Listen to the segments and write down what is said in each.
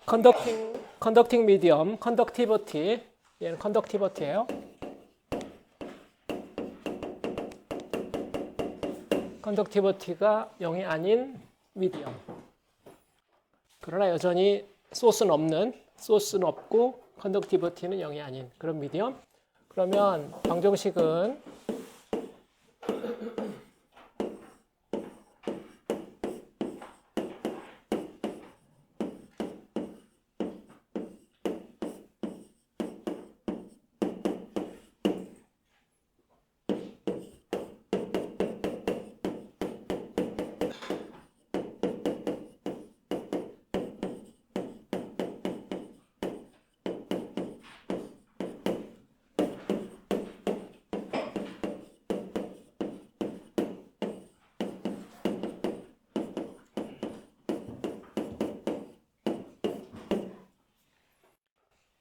컨덕팅 미디엄, 컨덕티비티. 얘는 컨덕티비티예요. 컨덕티비티가 0이 아닌 미디엄. 그러나 여전히 소스는 없고 컨덕티비티는 0이 아닌 그런 미디엄. 그러면 방정식은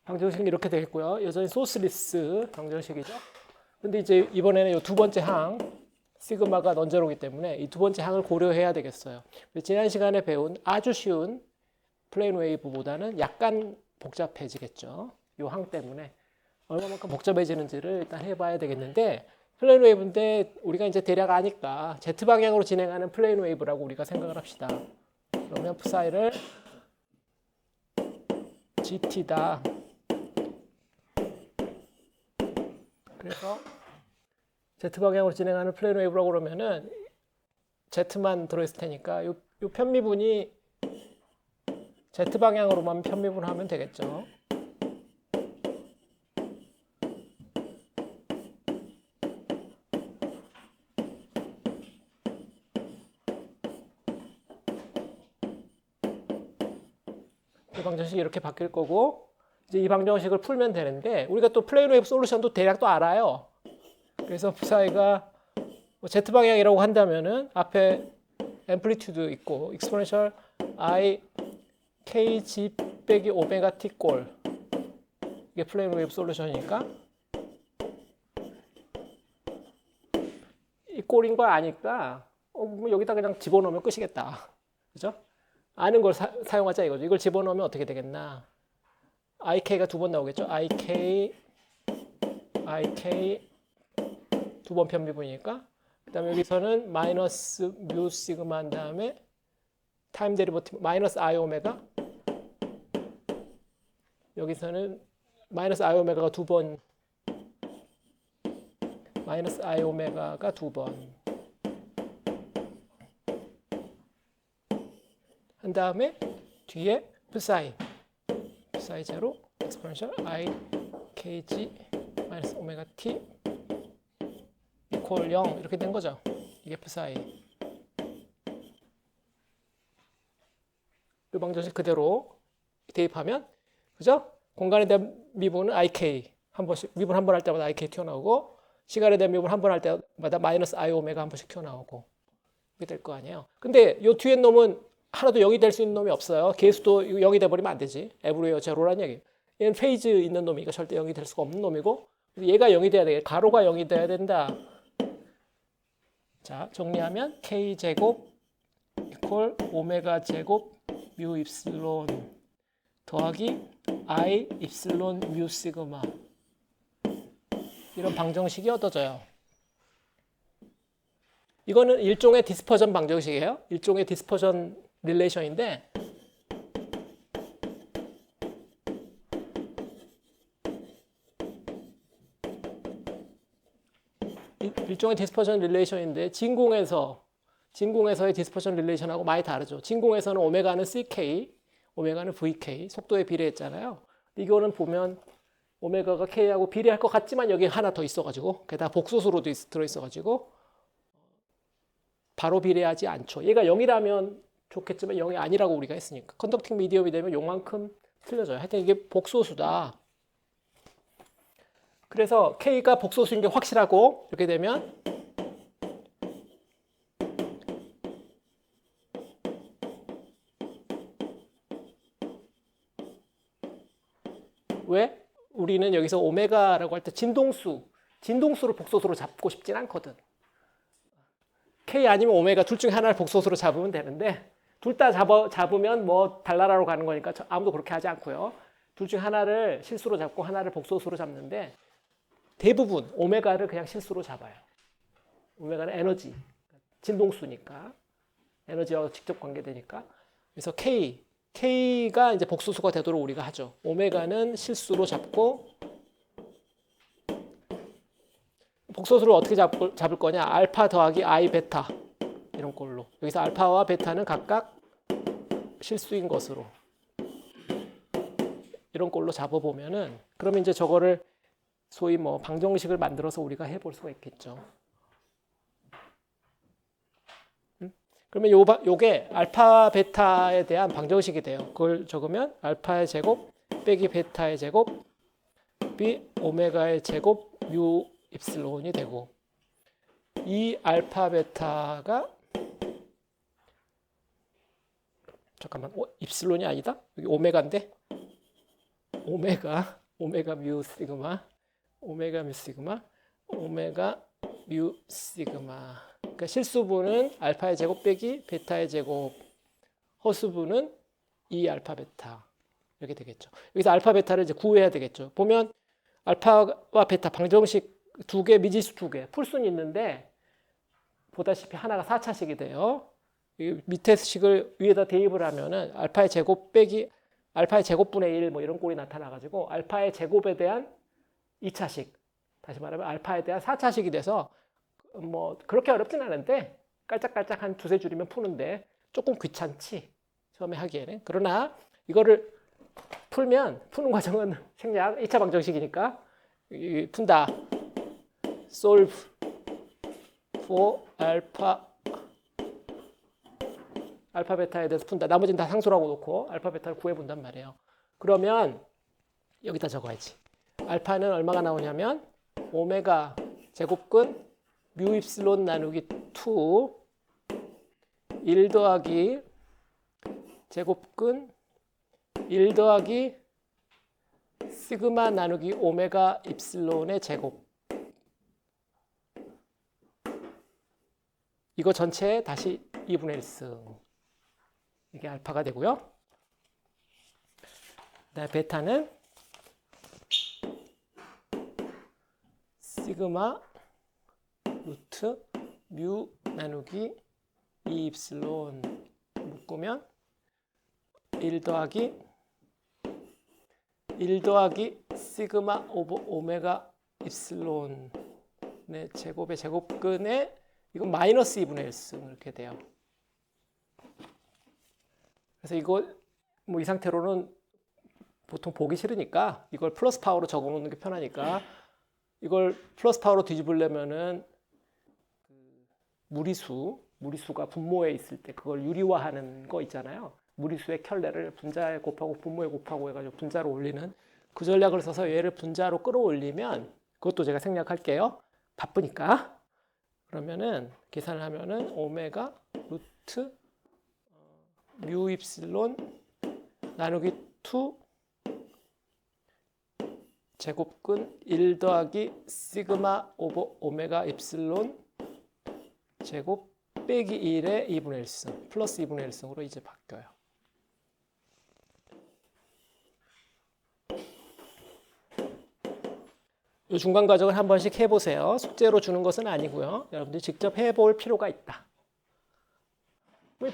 방정식은 이렇게 되겠고요. 여전히 소스리스 방정식이죠. 근데 이제 이번에는 이 두 번째 항 시그마가 넌제로이기 때문에 이 두 번째 항을 고려해야 되겠어요. 지난 시간에 배운 아주 쉬운 플레인 웨이브보다는 약간 복잡해지겠죠. 이 항 때문에 얼마만큼 복잡해지는지를 일단 해봐야 되겠는데 플레인 웨이브인데 우리가 이제 대략 아니까 Z 방향으로 진행하는 플레인 웨이브라고 우리가 생각을 합시다. 그러면 psi를 GT다. 그래서 Z방향으로 진행하는 플레인 웨이브라고 그러면은 Z만 들어있을 테니까 이 편미분이 Z방향으로만 편미분하면 되겠죠. 이 방정식이 이렇게 바뀔 거고 이제 이 방정식을 풀면 되는데 우리가 또 플레인 웨이브 솔루션도 대략 또 알아요. 그래서 psi가 Z방향이라고 한다면은 앞에 앰플리튜드 있고 익스포넨셜 I kg 빼기 오메가 t 꼴 이게 플레인 웨이브 솔루션이니까 이 꼴인 걸 아니까 뭐 여기다 그냥 집어넣으면 끝이겠다. 그죠? 아는 걸 사용하자 이거죠. 이걸 집어넣으면 어떻게 되겠나? ik가 두 번 나오겠죠? ik 두 번 편미분이니까 그 다음에 여기서는 마이너스 뮤 시그마 한 다음에 타임 데리버티브 마이너스 i 오메가 여기서는 마이너스 i 오메가가 두 번 마이너스 i 오메가가 두 번 한 다음에 뒤에 psi 제로 exponential I kg 마이너스 오메가 t 이퀄 0 이렇게 된 거죠. 이게 psi. 이 방정식 그대로 대입하면 그죠? 공간에 대한 미분은 ik 한 번씩 미분 한 번 할 때마다 ik 튀어나오고 시간에 대한 미분 한 번 할 때마다 마이너스 i 오메가 한 번씩 튀어나오고 이게 될 거 아니에요. 근데 요 뒤에 놈은 하나도 0이 될 수 있는 놈이 없어요. 개수도 0이 돼버리면 안 되지. 에브리웨어 제로란 얘기예요. 얘는 페이즈 있는 놈이니까 절대 0이 될 수가 없는 놈이고 얘가 0이 돼야 되겠다. 가로가 0이 돼야 된다. 자, 정리하면 k제곱 이퀄 오메가 제곱 뮤 입실론 더하기 I 입실론 뮤 시그마 이런 방정식이 얻어져요. 이거는 일종의 디스퍼전 방정식이에요. 일종의 디스퍼전 릴레이션인데 일종의 디스퍼전 릴레이션인데 진공에서의 디스퍼전 릴레이션하고 많이 다르죠. 진공에서는 오메가는 ck, 오메가는 vk 속도에 비례했잖아요. 이거는 보면 오메가가 k하고 비례할 것 같지만 여기 하나 더 있어가지고 게다가 복소수로도 들어있어가지고 바로 비례하지 않죠. 얘가 0이라면 좋겠지만 0이 아니라고 우리가 했으니까 컨덕팅 미디엄이 되면 요만큼 틀려져요. 하여튼 이게 복소수다. 그래서 K가 복소수인 게 확실하고 이렇게 되면 왜? 우리는 여기서 오메가라고 할 때 진동수를 복소수로 잡고 싶진 않거든. K 아니면 오메가 둘 중에 하나를 복소수로 잡으면 되는데 둘 다 잡으면 뭐 달나라로 가는 거니까 아무도 그렇게 하지 않고요. 둘 중 하나를 실수로 잡고 하나를 복소수로 잡는데 대부분 오메가를 그냥 실수로 잡아요. 오메가는 에너지, 진동수니까 에너지와 직접 관계되니까. 그래서 K가 이제 복소수가 되도록 우리가 하죠. 오메가는 실수로 잡고 복소수를 어떻게 잡을 거냐? 알파 더하기 I 베타 이런 걸로. 여기서 알파와 베타는 각각 실수인 것으로 이런 걸로 잡아보면은 그러면 이제 저거를 소위 뭐 방정식을 만들어서 우리가 해볼 수가 있겠죠. 그러면 요게 알파 베타에 대한 방정식이 돼요. 그걸 적으면 알파의 제곱 빼기 베타의 제곱 비 오메가의 제곱 뮤 입실론이 되고 이 알파 베타가 잠깐만 입실론이 아니다? 여기 오메가인데 오메가 뮤 시그마 오메가 뮤 시그마 오메가 뮤 시그마. 그러니까 실수분은 알파의 제곱 빼기 베타의 제곱, 허수분은 2 알파 베타 이렇게 되겠죠. 여기서 알파 베타를 이제 구해야 되겠죠. 보면 알파와 베타 방정식 두 개, 미지수 두 개, 풀수는 있는데 보다시피 하나가 4차식이 돼요. 밑에 식을 위에다 대입을 하면은 알파의 제곱 빼기 알파의 제곱분의 1 뭐 이런 꼴이 나타나가지고 알파의 제곱에 대한 2차식, 다시 말하면 알파에 대한 4차식이 돼서 뭐 그렇게 어렵진 않은데 깔짝깔짝 한 두세 줄이면 푸는데 조금 귀찮지 처음에 하기에는. 그러나 이거를 풀면 푸는 과정은 생략 2차 방정식이니까 푼다. solve for 알파 베타에 대해서 푼다. 나머지는 다 상수라고 놓고 알파 베타를 구해본단 말이에요. 그러면 여기다 적어야지. 알파는 얼마가 나오냐면 오메가 제곱근 뮤 입실론 나누기 1 더하기 제곱근 1 더하기 시그마 나누기 오메가 입실론의 제곱. 이거 전체에 다시 2분의 1승. 이게 알파가 되고요. 그다음에 베타는 시그마 루트 뮤 나누기 2 입실론 묶으면 1 더하기 시그마 오버 오메가 입실론의 제곱의 제곱근에 이건 마이너스 2분의 1승 이렇게 돼요. 그래서 이거 뭐 이 상태로는 보통 보기 싫으니까 이걸 플러스 파워로 적어 놓는 게 편하니까 이걸 플러스 파워로 뒤집으려면은 무리수가 분모에 있을 때 그걸 유리화하는 거 있잖아요. 무리수의 켤레를 분자에 곱하고 분모에 곱하고 해가지고 분자로 올리는 그 전략을 써서 얘를 분자로 끌어올리면 그것도 제가 생략할게요. 바쁘니까. 그러면은 계산을 하면은 오메가 루트 뮤 입실론 나누기 2 제곱근 1 더하기 시그마 오버 오메가 입실론 제곱 빼기 1의 2분의 1승 플러스 2분의 1승으로 이제 바뀌어요. 이 중간 과정을 한 번씩 해보세요. 숙제로 주는 것은 아니고요. 여러분들이 직접 해볼 필요가 있다.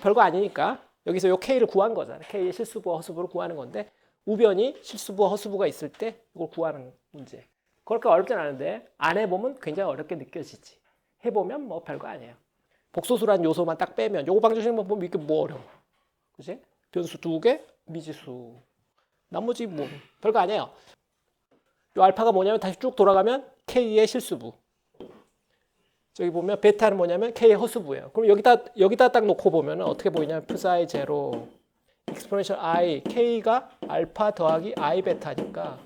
별거 아니니까 여기서 요 K를 구한 거잖아요. K의 실수부와 허수부를 구하는 건데 우변이 실수부와 허수부가 있을 때 이걸 구하는 문제. 그렇게 어렵진 않은데 안 해보면 굉장히 어렵게 느껴지지. 해보면 뭐 별거 아니에요. 복소수란 요소만 딱 빼면 요거 방정식만 보면 이게 뭐 어려워. 그치? 변수 2개, 미지수. 나머지 뭐 별거 아니에요. 요 알파가 뭐냐면 다시 쭉 돌아가면 K의 실수부. 저기 보면 베타는 뭐냐면 K의 허수부예요. 그럼 여기다 딱 놓고 보면 어떻게 보이냐면 psi 제로 exponential I K가 알파 더하기 I 베타니까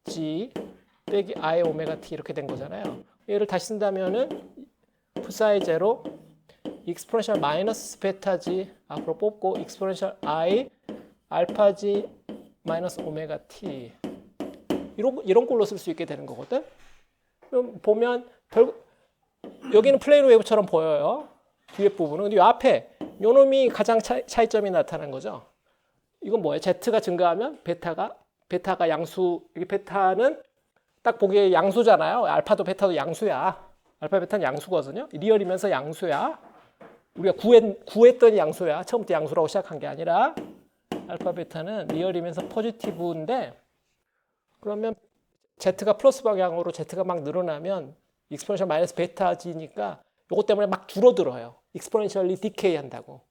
G 빼기 I 오메가 T 이렇게 된 거잖아요. 얘를 다시 쓴다면은 psi 제로 exponential 마이너스 베타 G 앞으로 뽑고 exponential I 알파 G 마이너스 오메가 T 이런 걸로 쓸 수 있게 되는 거거든. 그럼 보면 여기는 플레인 웨이브처럼 보여요. 뒤에 부분은. 근데 이 앞에 요 놈이 가장 차이점이 나타난 거죠. 이건 뭐예요? Z가 증가하면 베타가 양수, 이게 베타는 딱 보기에 양수잖아요. 알파도 베타도 양수야. 알파 베타는 양수거든요. 리얼이면서 양수야. 우리가 구했던 양수야. 처음부터 양수라고 시작한 게 아니라 알파 베타는 리얼이면서 포지티브인데 그러면 Z가 플러스 방향으로 Z가 막 늘어나면 익스포넨셜 마이너스 베타지니까 요것 때문에 막 줄어들어요. 익스포넨셜리 디케이 한다고.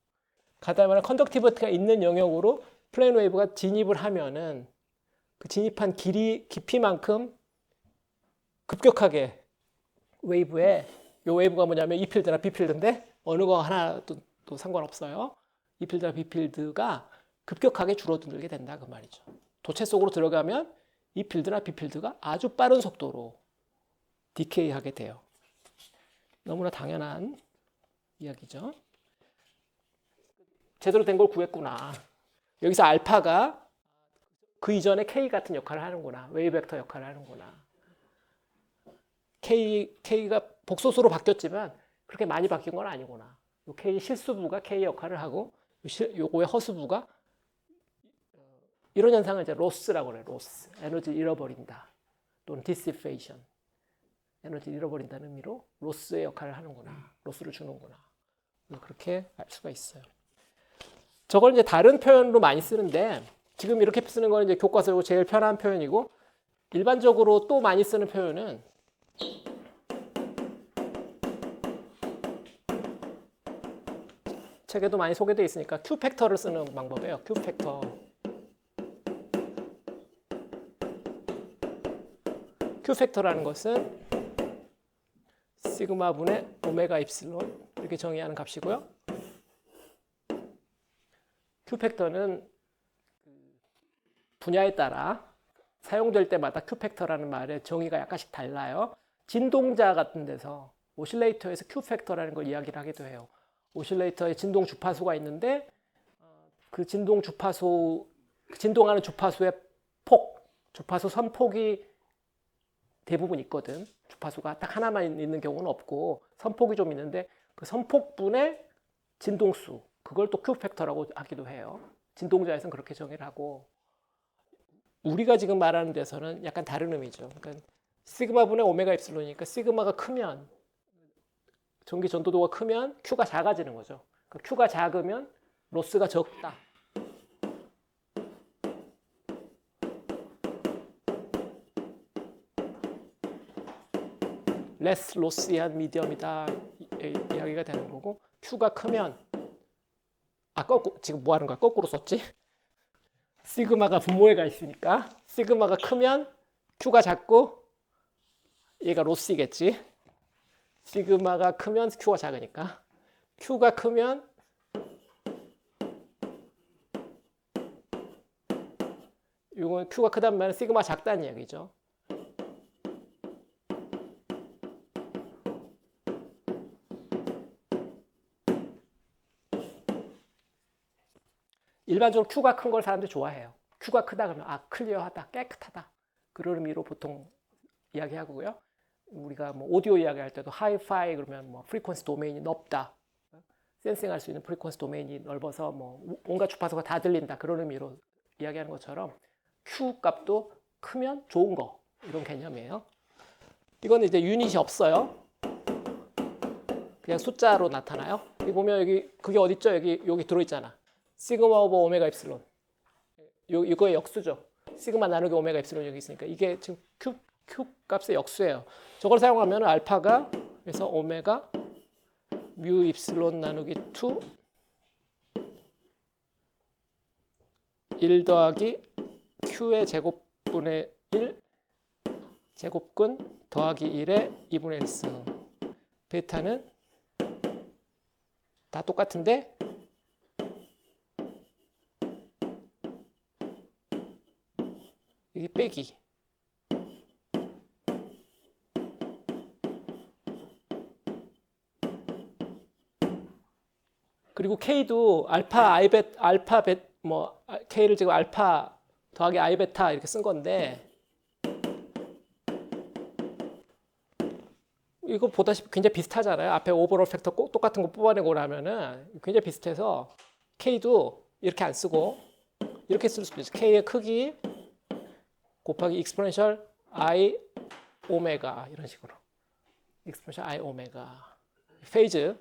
가다보면 컨덕티비티가 있는 영역으로 플레인 웨이브가 진입을 하면은 그 진입한 깊이만큼 급격하게 웨이브에 요 웨이브가 뭐냐면 E 필드나 B 필드인데 어느 거 하나도 또 상관없어요. E 필드나 B 필드가 급격하게 줄어들게 된다 그 말이죠. 도체 속으로 들어가면 E 필드나 B 필드가 아주 빠른 속도로 디케이하게 돼요. 너무나 당연한 이야기죠. 제대로 된 걸 구했구나. 여기서 알파가 그 이전에 K 같은 역할을 하는구나. 웨이브 벡터 역할을 하는구나. K가 복소수로 바뀌었지만 그렇게 많이 바뀐 건 아니구나. 요 K 실수부가 K 역할을 하고 요거의 허수부가 이런 현상을 이제 로스라고 그래요. 로스. 에너지를 잃어버린다. 또는 디시페이션. 에너지를 잃어버린다는 의미로 로스의 역할을 하는구나. 로스를 주는구나. 그렇게 알 수가 있어요. 저걸 이제 다른 표현으로 많이 쓰는데 지금 이렇게 쓰는 건 이제 교과서로 제일 편한 표현이고 일반적으로 또 많이 쓰는 표현은 책에도 많이 소개되어 있으니까 Q 팩터를 쓰는 방법이에요. Q 팩터. Q 팩터라는 것은 시그마 분의 오메가 입실론 이렇게 정의하는 값이고요. Q 팩터는 분야에 따라 사용될 때마다 Q 팩터라는 말의 정의가 약간씩 달라요. 진동자 같은 데서 오실레이터에서 Q 팩터라는 걸 이야기를 하기도 해요. 오실레이터에 진동 주파수가 있는데 그 진동 주파수, 진동하는 주파수의 주파수 선폭이 대부분 있거든. 주파수가 딱 하나만 있는 경우는 없고 선폭이 좀 있는데 그 선폭분의 진동수, 그걸 또 Q 팩터라고 하기도 해요. 진동자에서는 그렇게 정의를 하고 우리가 지금 말하는 데서는 약간 다른 의미죠. 그러니까 시그마분의 오메가 입실론이니까 시그마가 크면 전기 전도도가 크면 Q가 작아지는 거죠. 그러니까 Q가 작으면 로스가 적다. less loss이한 미디엄이다 이야기가 되는 거고 Q가 크면 지금 뭐 하는 거야? 거꾸로 썼지? 시그마가 분모에가 있으니까 시그마가 크면 Q가 작고 얘가 로스이겠지. 시그마가 크면 Q가 작으니까 Q가 크면 이건 Q가 크다는 말은 시그마 작다는 이야기죠. 일반적으로 Q가 큰 걸 사람들이 좋아해요. Q가 크다 그러면 클리어하다, 깨끗하다 그런 의미로 보통 이야기하고요. 우리가 뭐 오디오 이야기할 때도 하이파이 그러면 뭐 프리퀀시 도메인이 넓다, 센싱할 수 있는 프리퀀시 도메인이 넓어서 뭐 온갖 주파수가 다 들린다 그런 의미로 이야기하는 것처럼 Q 값도 크면 좋은 거 이런 개념이에요. 이건 이제 유닛이 없어요. 그냥 숫자로 나타나요. 여기 보면 여기 그게 어디 있죠? 여기 들어있잖아. 시그마 오버 오메가 입실론. 이거의 역수죠. 시그마 나누기 오메가 입실론 여기 있으니까 이게 지금 Q 값의 역수예요. 저걸 사용하면 알파가 그래서 오메가 뮤 입실론 나누기 1 더하기 Q의 제곱분의 1 제곱근 더하기 1의 2분의 1승. 베타는 다 똑같은데 여기 빼기. 그리고 K도 K를 지금 알파 더하기 I 베타 이렇게 쓴 건데 이거 보다시피 굉장히 비슷하잖아요. 앞에 오버롤 팩터 꼭 똑같은 거 뽑아내고 나면은 굉장히 비슷해서 K도 이렇게 안 쓰고 이렇게 쓸 수도 있어요. K의 크기 곱하기 익스포넨셜 I 오메가 이런 식으로. 익스포넨셜 I 오메가. 페이즈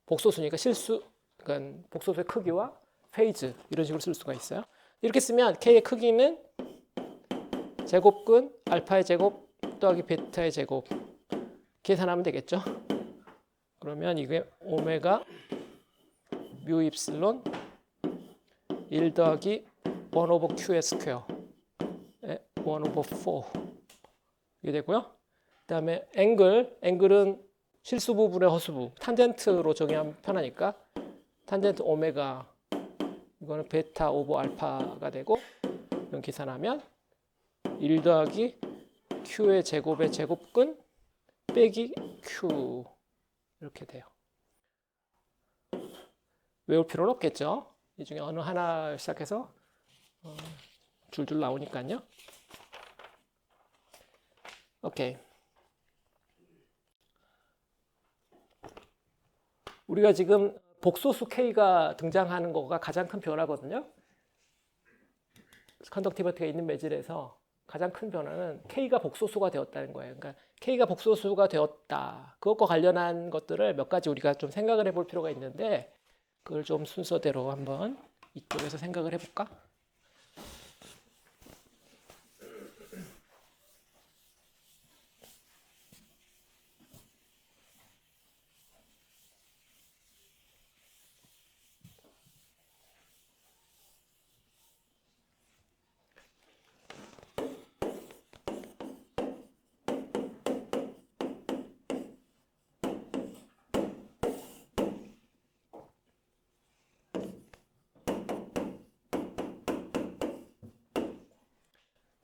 복소수니까 실수 그러니까 복소수의 크기와 페이즈 이런 식으로 쓸 수가 있어요. 이렇게 쓰면 K의 크기는 제곱근 알파의 제곱 더하기 베타의 제곱 계산하면 되겠죠. 그러면 이게 오메가 뮤 입실론 1 더하기 1 오버 Q의 스퀘어 1 오버 4 이게 되고요. 그 다음에 앵글은 실수 부분의 허수부 탄젠트로 정의하면 편하니까 탄젠트 오메가 이거는 베타 오버 알파가 되고 이런 계산하면 1 더하기 Q의 제곱의 제곱근 빼기 Q 이렇게 돼요. 외울 필요는 없겠죠. 이 중에 어느 하나 시작해서 줄줄 나오니까요. 오케이. 우리가 지금 복소수 K가 등장하는 거가 가장 큰 변화거든요. 컨덕티비티가 있는 매질에서 가장 큰 변화는 K가 복소수가 되었다는 거예요. 그러니까 K가 복소수가 되었다. 그것과 관련한 것들을 몇 가지 우리가 좀 생각을 해볼 필요가 있는데 그걸 좀 순서대로 한번 이쪽에서 생각을 해볼까?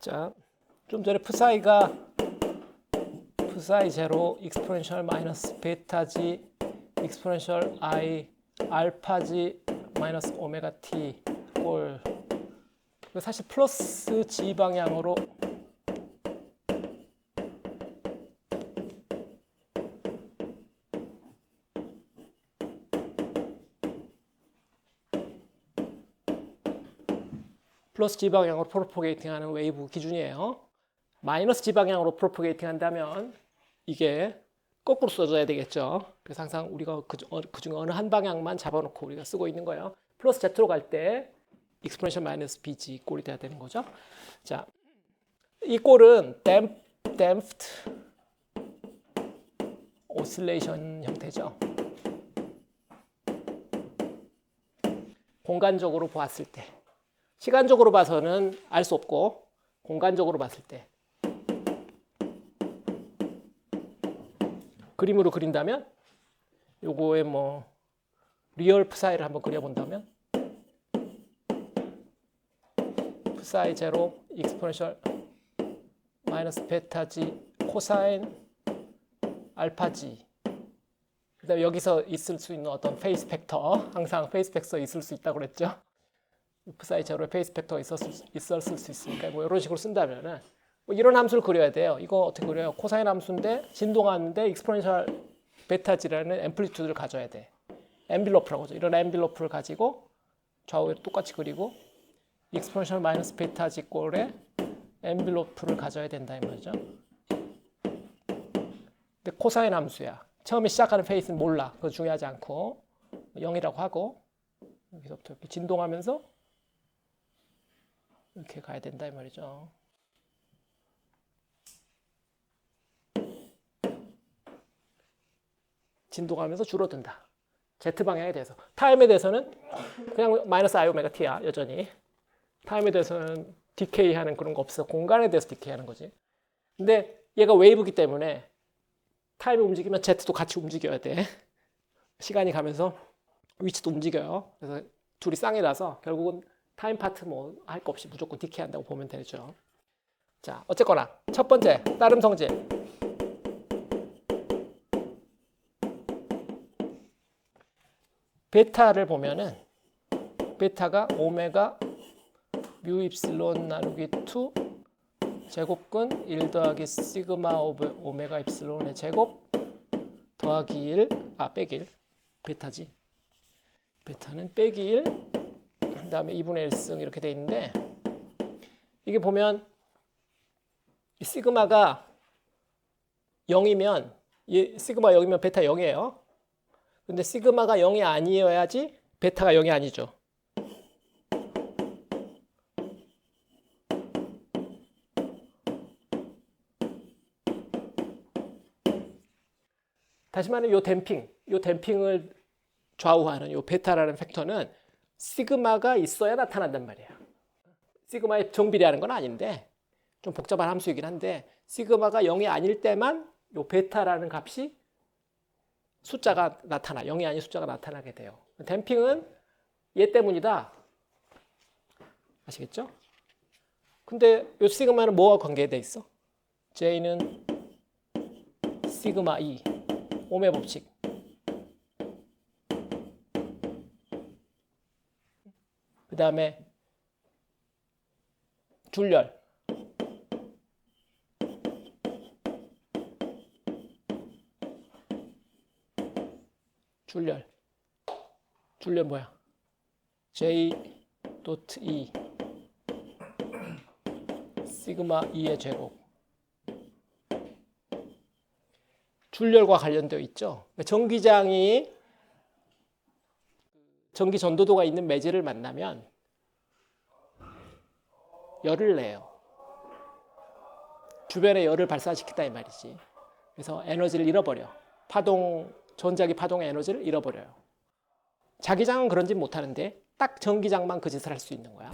자, 좀 전에 psi가 psi 제로 익스포넨셜 마이너스 베타지 익스포넨셜 I 알파지 마이너스 오메가 t 꼴 사실 플러스 g 방향으로 플러스 g 방향으로 프로포게이팅 하는 웨이브 기준이에요. 마이너스 g 방향으로 프로포게이팅 한다면 이게 거꾸로 써줘야 되겠죠. 그래서 항상 우리가 그중에 어느 한 방향만 잡아놓고 우리가 쓰고 있는 거예요. 플러스 z로 갈 때 익스포넨셜 마이너스 bg 꼴이 돼야 되는 거죠. 자, 이 꼴은 damped oscillation 형태죠. 공간적으로 보았을 때. 시간적으로 봐서는 알 수 없고 공간적으로 봤을 때 그림으로 그린다면 요거에 뭐 리얼 psi를 한번 그려본다면 psi 제로 익스포넨셜 마이너스 베타 g 코사인 알파 g 그다음에 여기서 있을 수 있는 어떤 페이스 팩터 항상 페이스 팩터 있을 수 있다고 그랬죠. psi 제로의 페이스 팩터가 있었을 수 있으니까 뭐 이런 식으로 쓴다면은 뭐 이런 함수를 그려야 돼요. 이거 어떻게 그려요? 코사인 함수인데 진동하는데 익스포넨셜 베타지라는 앰플리튜드를 가져야 돼. 엔빌로프라고 하죠. 이런 엔빌로프를 가지고 좌우에 똑같이 그리고 익스포넨셜 마이너스 베타지 꼴의 엔빌로프를 가져야 된다 이 말이죠. 근데 코사인 함수야. 처음에 시작하는 페이스는 몰라. 그거 중요하지 않고 0이라고 하고 여기서부터 이렇게 진동하면서 이렇게 가야 된다 이 말이죠. 진동하면서 줄어든다. Z방향에 대해서. 타임에 대해서는 그냥 마이너스 I 오메가 T야 여전히. 타임에 대해서는 디케이 하는 그런 거 없어. 공간에 대해서 디케이 하는 거지. 근데 얘가 웨이브기 때문에 타임이 움직이면 Z도 같이 움직여야 돼. 시간이 가면서 위치도 움직여요. 그래서 둘이 쌍이 나서 결국은 타임 파트 뭐 할 거 없이 무조건 디케이 한다고 보면 되죠. 자, 어쨌거나 첫 번째 따름 성질. 베타를 보면은 베타가 오메가 뮤 입실론 나누기 2 제곱근 1 더하기 시그마 오브 오메가 입실론의 제곱 더하기 1, 빼기 1, 베타지. 베타는 빼기 1, 그 다음에 2분의 1승 이렇게 돼 있는데, 이게 보면 이 시그마가 0이면, 시그마 0이면 베타 0이에요. 근데 시그마가 0이 아니어야지 베타가 0이 아니죠. 다시 말하면 요 댐핑을 좌우하는 요 베타라는 팩터는 시그마가 있어야 나타난단 말이에요. 시그마의 정비례하는 건 아닌데 좀 복잡한 함수이긴 한데 시그마가 0이 아닐 때만 요 베타라는 값이 숫자가 0이 아닌 숫자가 나타나게 돼요. 댐핑은 얘 때문이다. 아시겠죠? 근데 요 시그마는 뭐와 관계돼 있어? J는 시그마 E, 옴의 법칙. 그 다음에 줄열. 줄열 뭐야? J 도트 E 시그마 E의 제곱. 줄열과 관련되어 있죠. 전기장이 전기 전도도가 있는 매질을 만나면 열을 내요. 주변에 열을 발산시켰다 이 말이지. 그래서 에너지를 잃어버려. 전자기 파동의 에너지를 잃어버려요. 자기장은 그런 짓 못하는데 딱 전기장만 그 짓을 할 수 있는 거야.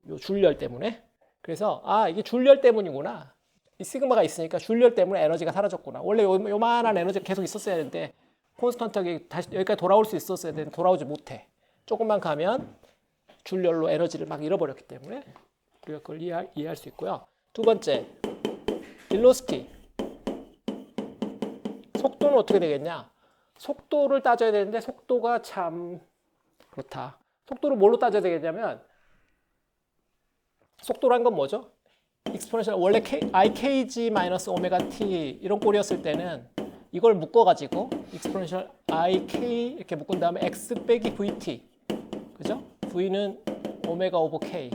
요 줄열 때문에. 그래서 이게 줄열 때문이구나. 이 시그마가 있으니까 줄열 때문에 에너지가 사라졌구나. 원래 요만한 에너지가 계속 있었어야 되는데 콘스턴트하게 다시 여기까지 돌아올 수 있었어야 되는데 돌아오지 못해. 조금만 가면 줄열로 에너지를 막 잃어버렸기 때문에 우리가 그걸 이해할 수 있고요. 두 번째, velocity. 속도는 어떻게 되겠냐? 속도를 따져야 되는데 속도가 참 그렇다. 속도를 뭘로 따져야 되겠냐면 속도란 건 뭐죠? 익스포넨셜 원래 ikg-오메가-t 이런 꼴이었을 때는 이걸 묶어가지고 익스포넨셜 ik 이렇게 묶은 다음에 x 빼기 vt, 그죠? v는 오메가 오버 k.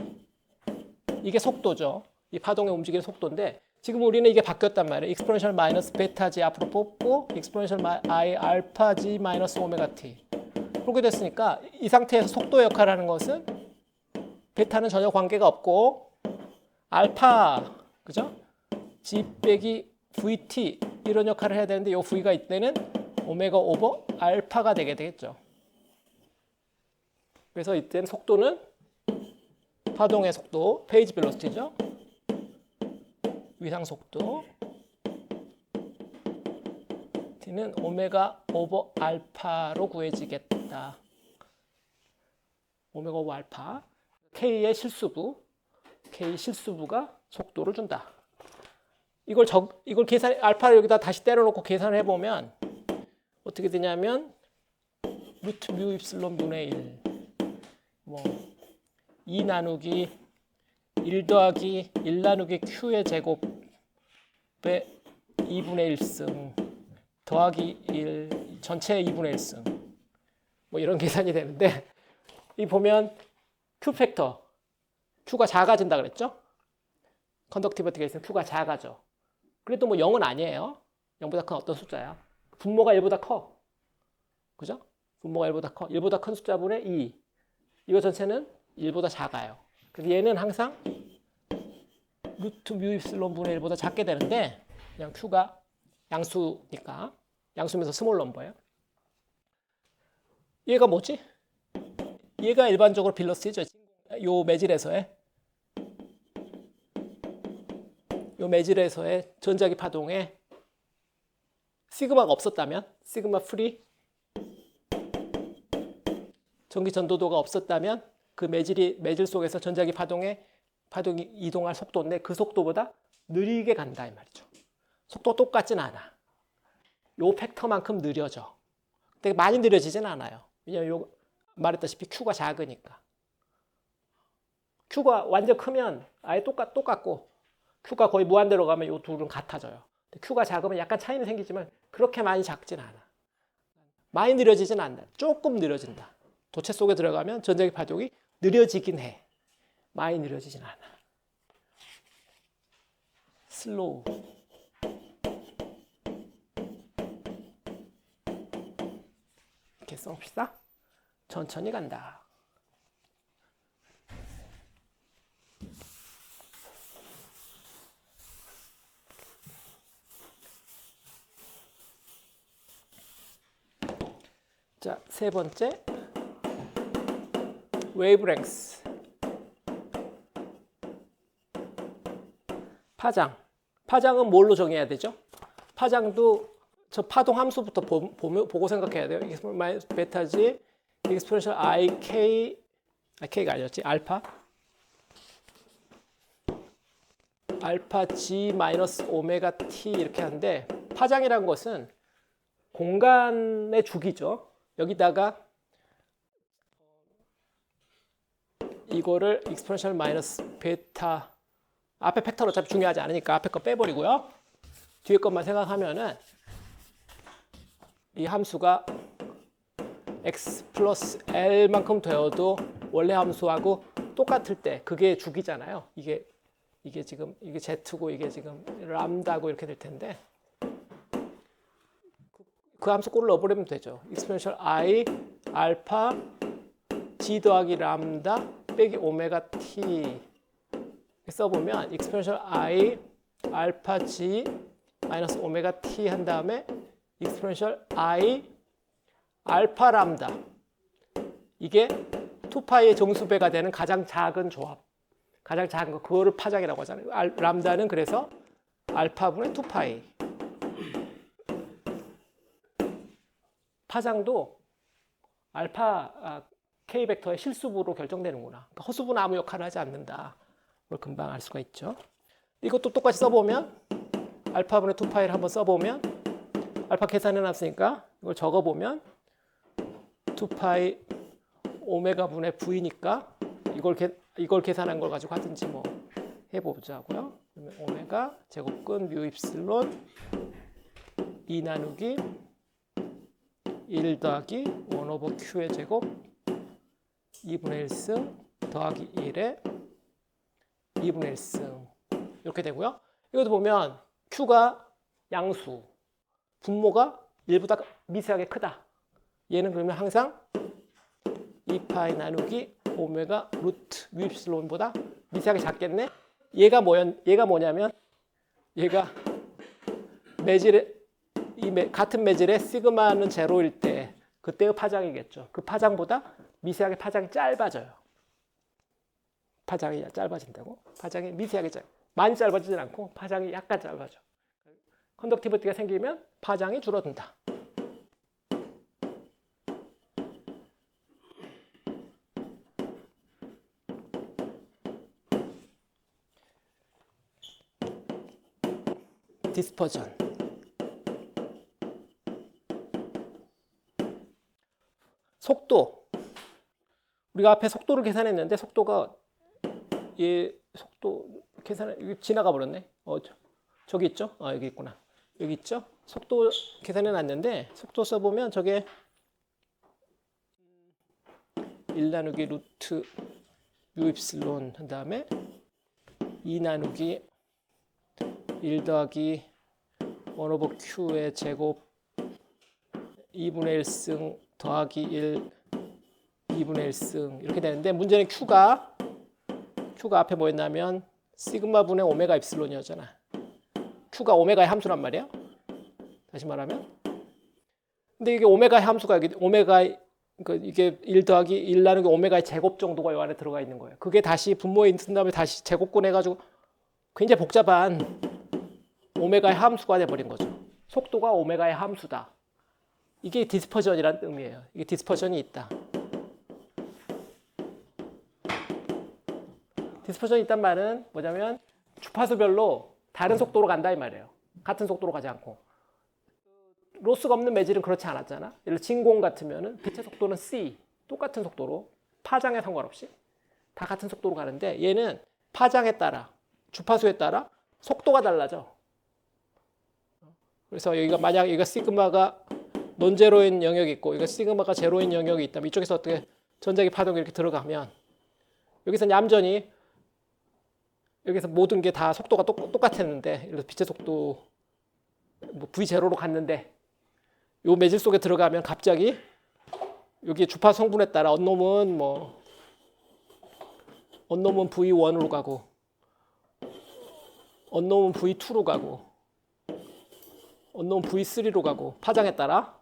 이게 속도죠. 이 파동의 움직이는 속도인데 지금 우리는 이게 바뀌었단 말이에요. 익스포넨셜 마이너스 베타g 앞으로 뽑고 익스포넨셜 i 알파g 마이너스 오메가 t. 그렇게 됐으니까 이 상태에서 속도 역할을 하는 것은 베타는 전혀 관계가 없고 알파, 그죠? g 빼기 vt 이런 역할을 해야 되는데 이 v가 이때는 오메가 오버 알파가 되게 되겠죠. 그래서 이때는 속도는 파동의 속도, 페이지 벨로시티죠. 위상 속도 t는 오메가 오버 알파로 구해지겠다. 오메가 오버 알파. K의 실수부, K 실수부가 속도를 준다. 이걸 계산, 여기다 다시 때려놓고 계산을 해보면 어떻게 되냐면 루트 뮤 입실론 분의 1 2 나누기 1 더하기 1 나누기 Q의 제곱에 2분의 1승 더하기 1 전체 2분의 1승 이런 계산이 되는데 이 보면 Q 팩터 Q가 작아진다 그랬죠? 컨덕티비티가 있으면 Q가 작아져. 그래도 0은 아니에요. 0보다 큰 어떤 숫자야. 분모가 1보다 커. 그죠? 분모가 1보다 커. 1보다 큰 숫자분의 2. 이거 전체는 1보다 작아요. 그래서 얘는 항상 루트 뮤 입실론 분의 1보다 작게 되는데 그냥 Q가 양수니까 양수면서 스몰 넘버예요. 얘가 뭐지? 얘가 일반적으로 빌러스티죠. 요 매질에서의 전자기 파동에 시그마가 없었다면, 시그마 프리 전기 전도도가 없었다면 그 매질 속에서 전자기 파동이 이동할 속도인데 그 속도보다 느리게 간다 이 말이죠. 속도가 똑같진 않아. 요 팩터만큼 느려져. 되게 많이 느려지진 않아요. 왜냐면 말했다시피 Q가 작으니까. Q가 완전 크면 아예 똑같고 Q가 거의 무한대로 가면 요 둘은 같아져요. Q가 작으면 약간 차이는 생기지만 그렇게 많이 작진 않아. 많이 느려지진 않아. 조금 느려진다. 도체 속에 들어가면 전자기 파동이 느려지긴 해. 많이 느려지진 않아. 슬로우. 이렇게 써봅시다. 천천히 간다. 자, 세 번째. 웨이브랭스. 파장. 파장은 뭘로 정해야 되죠? 파장도 저 파동 함수부터 보고 생각해야 돼요. 베타지 익스포넨셜 k가 아니었지? 알파 g 마이너스 오메가 t 이렇게 하는데 파장이라는 것은 공간의 주기죠. 여기다가 이거를 익스포넨셜 마이너스 베타 앞에 팩터는 어차피 중요하지 않으니까 앞에 거 빼버리고요. 뒤에 것만 생각하면은 이 함수가 x 플러스 l만큼 되어도 원래 함수하고 똑같을 때 그게 주기잖아요. 이게 지금 이게 z고 이게 지금 람다고 이렇게 될 텐데 그 함수 꼴을 넣어버리면 되죠. 익스포넨셜 i 알파 g 더하기 람다 빼기 오메가 t 써보면 익스포넨셜 i 알파 g 마이너스 오메가 t 한 다음에 익스포넨셜 i 알파 람다 이게 2파이의 정수배가 되는 가장 작은 조합 가장 작은 거 그거를 파장이라고 하잖아요. 람다는 그래서 알파분의 2파이 파장도 알파 k 벡터의 실수부로 결정되는구나. 그러니까 허수부는 아무 역할을 하지 않는다. 그걸 금방 알 수가 있죠. 이것도 똑같이 써보면 알파분의 2파이를 한번 써보면 알파 계산해놨으니까 이걸 적어보면 2파이 오메가 분의 v니까 이걸 계산한 걸 가지고 하든지 뭐 해보자고요. 그러면 오메가 제곱근 뮤 입실론 2 나누기 1 더하기 1 오버 q의 제곱 2분의 1승 더하기 1의 2분의 1승 이렇게 되고요. 이것도 보면 q가 양수, 분모가 1보다 미세하게 크다. 얘는 그러면 항상 2파이 나누기 오메가 루트 뮤 입실론보다 미세하게 작겠네. 얘가 뭐냐면 얘가 같은 매질의 시그마는 제로일 때 그때의 파장이겠죠. 그 파장보다 미세하게 파장이 짧아져요. 파장이 짧아진다고? 파장이 미세하게 많이 짧아지진 않고 파장이 약간 짧아져. 컨덕티비티가 생기면 파장이 줄어든다. 디스퍼전. 속도. 우리가 앞에 속도를 계산했는데 속도가 속도 계산해 지나가 버렸네. 저기 있죠? 여기 있구나. 여기 있죠? 속도 계산해 놨는데 속도 써보면 저게 1 나누기 루트 뮤 입실론 한 다음에 2 나누기 1 더하기 1 오버 q의 제곱 2분의 1승 더하기 1 2분의 1승 이렇게 되는데 문제는 q가 앞에 뭐였냐면 시그마 분의 오메가 입실론이었잖아. q가 오메가의 함수란 말이야. 다시 말하면 근데 이게 오메가의 함수가 여기 이게 1 더하기 1 나누기 오메가의 제곱 정도가 이 안에 들어가 있는 거예요. 그게 다시 분모에 쓴 다음에 다시 제곱권 해가지고 굉장히 복잡한 오메가의 함수가 돼버린 거죠. 속도가 오메가의 함수다. 이게 디스퍼전이라는 의미예요. 이게 디스퍼전이 있다. 디스퍼전이 있단 말은 뭐냐면 주파수별로 다른 속도로 간다 이 말이에요. 같은 속도로 가지 않고. 로스가 없는 매질은 그렇지 않았잖아. 예를 들어 진공 같으면은 빛의 속도는 c 똑같은 속도로 파장에 상관없이 다 같은 속도로 가는데 얘는 파장에 따라 주파수에 따라 속도가 달라져. 그래서 여기가 만약 여기가 시그마가 논제로인 영역이 있고 여기가 시그마가 제로인 영역이 있다면 이쪽에서 어떻게 전자기 파동이 이렇게 들어가면 여기서 얌전히 여기서 모든 게 다 속도가 똑같았는데 그래서 빛의 속도 뭐 V0로 갔는데 요 매질 속에 들어가면 갑자기 여기 주파수 성분에 따라 언놈은 V1으로 가고 언놈은 V2로 가고 언놈은 V3로 가고 파장에 따라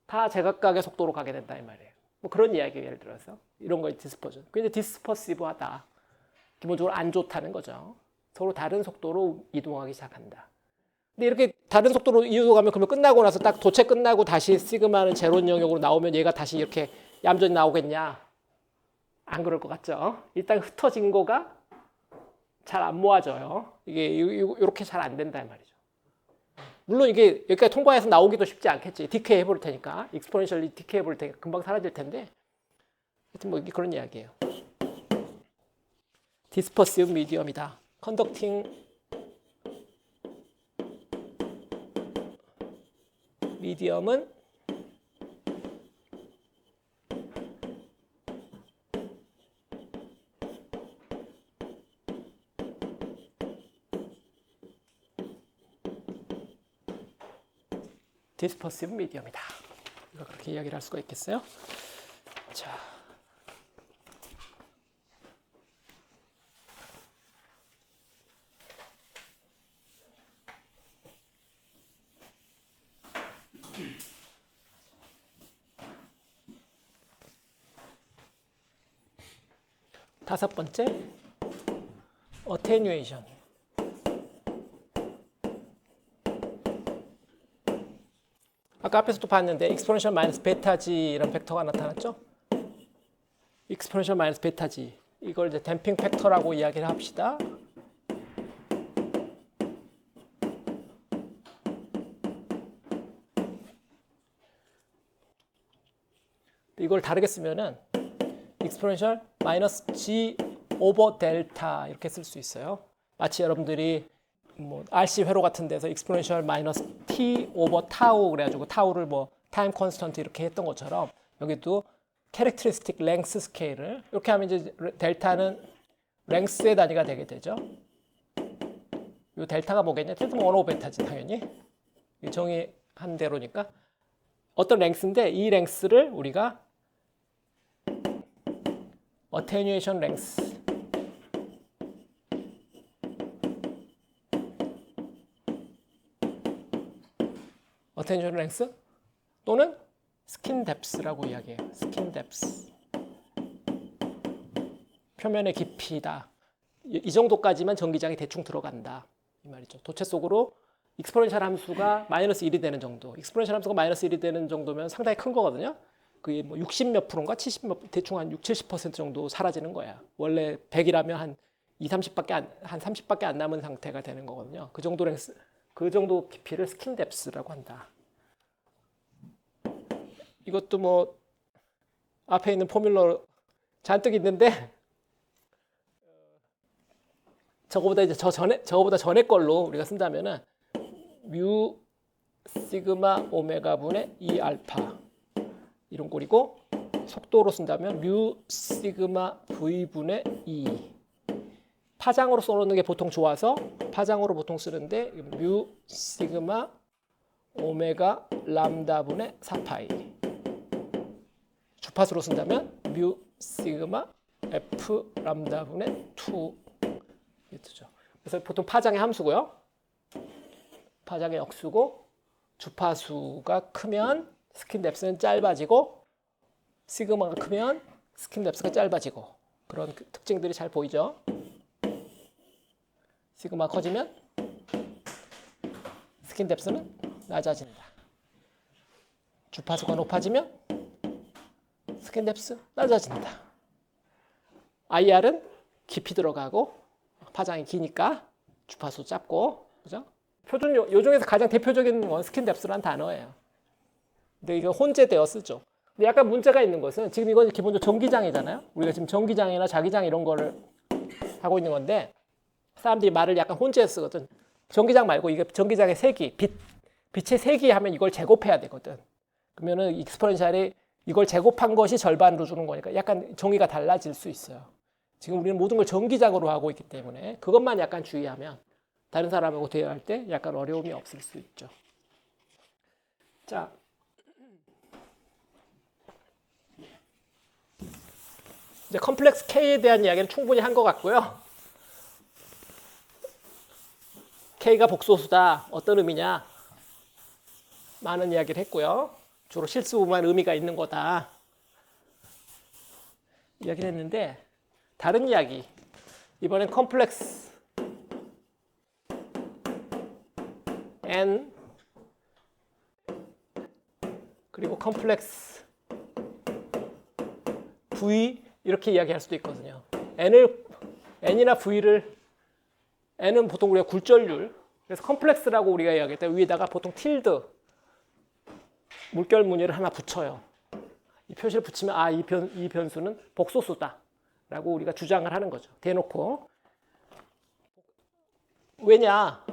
다 제각각의 속도로 가게 된다 이 말이에요. 뭐 그런 이야기 예를 들어서 이런 거에 디스퍼전. 근데 디스퍼시브하다. 기본적으로 안 좋다는 거죠. 서로 다른 속도로 이동하기 시작한다. 근데 이렇게 다른 속도로 이동하면 그러면 끝나고 나서 딱 도체 끝나고 다시 시그마는 제로 영역으로 나오면 얘가 다시 이렇게 얌전히 나오겠냐? 안 그럴 것 같죠? 일단 흩어진 거가 잘 안 모아져요. 이게 이렇게 잘 안 된다 이 말이죠. 물론 이게 여기까지 통과해서 나오기도 쉽지 않겠지. 디케이 해볼 테니까. 익스포넨셜리 디케이 해볼 테니까 금방 사라질 텐데. 하여튼 뭐 그런 이야기예요. 디스퍼시브 미디엄이다. 컨덕팅 미디엄은 디스퍼시브 미디엄이다. 이거 그렇게 이야기를 할 수가 있겠어요? 자. 다섯 번째, 어테뉴에이션. 아까 앞에서도 봤는데 익스포넨셜 마이너스 베타 g 이런 벡터가 나타났죠? 익스포넨셜 마이너스 베타 g 이걸 이제 댐핑 팩터라고 이야기를 합시다. 이걸 다르게 쓰면은 익스포넨셜 마이너스 g 오버 델타 이렇게 쓸 수 있어요. 마치 여러분들이 뭐 RC 회로 같은 데서 익스포넨셜 마이너스 t 오버 타우 그래가지고 타우를 뭐 타임 콘스턴트 이렇게 했던 것처럼 여기도 캐릭터리스틱 랭스 스케일을 이렇게 하면 이제 델타는 랭스의 단위가 되게 되죠. 이 델타가 뭐겠냐? 델타는 1 오버 베타지 당연히. 정의한 대로니까 어떤 랭스인데 이 랭스를 우리가 어테뉴에이션 랭스 어테뉴에이션 랭스 또는 스킨 뎁스라고 이야기해요. 스킨 뎁스 표면의 깊이다. 이 정도까지만 전기장이 대충 들어간다 이 말이죠. 도체 속으로 익스포넨셜 함수가 마이너스 1이 되는 정도. 익스포넨셜 함수가 마이너스 1이 되는 정도면 상당히 큰 거거든요. 그게 뭐 60 몇 프로인가 70 몇 대충 한 60-70% 정도 사라지는 거야. 원래 100이라면 한 20-30밖에 한 30밖에 안 남은 상태가 되는 거거든요. 그 정도 깊이를 스킨 뎁스라고 한다. 이것도 뭐 앞에 있는 포뮬러 잔뜩 있는데 저거보다 전에 걸로 우리가 쓴다면은 뮤 시그마 오메가 분의 2 알파 이런 꼴이고 속도로 쓴다면 뮤 시그마 v 분의 2 파장으로 써놓는 게 보통 좋아서 파장으로 보통 쓰는데 뮤 시그마 오메가 람다 분의 4파이 주파수로 쓴다면 뮤 시그마 f 람다 분의 2 이렇죠. 그래서 보통 파장의 함수고요. 파장의 역수고 주파수가 크면 스킨 뎁스는 짧아지고 시그마가 크면 스킨 뎁스가 짧아지고 그런 특징들이 잘 보이죠. 시그마 커지면 스킨 뎁스는 낮아진다. 주파수가 높아지면 스킨 뎁스 낮아진다. IR은 깊이 들어가고 파장이 기니까 주파수 짧고 그죠? 요 중에서 가장 대표적인 건 스킨 뎁스라는 단어예요. 근데 이거 혼재되어 쓰죠. 근데 약간 문제가 있는 것은 지금 이건 기본적으로 전기장이잖아요. 우리가 지금 전기장이나 자기장 이런 거를 하고 있는 건데 사람들이 말을 약간 혼재해 쓰거든. 전기장 말고 이게 전기장의 세기, 빛 빛의 세기 하면 이걸 제곱해야 되거든. 그러면은 익스포넨셜이 이걸 제곱한 것이 절반으로 주는 거니까 약간 정의가 달라질 수 있어요. 지금 우리는 모든 걸 정기작으로 하고 있기 때문에 그것만 약간 주의하면 다른 사람하고 대화할 때 약간 어려움이 없을 수 있죠. 자, 이제 컴플렉스 K에 대한 이야기는 충분히 한 것 같고요. K가 복소수다. 어떤 의미냐? 많은 이야기를 했고요. 주로 실수만 의미가 있는 거다. 이야기를 했는데 다른 이야기. 이번엔 컴플렉스 N 그리고 컴플렉스 V 이렇게 이야기할 수도 있거든요. N이나 V를 N은 보통 우리가 굴절률 그래서 컴플렉스라고 우리가 이야기할 때 위에다가 보통 틸드 물결 무늬를 하나 붙여요. 이 표시를 붙이면 이 변수는 복소수다 라고 우리가 주장을 하는 거죠. 대놓고. 왜냐?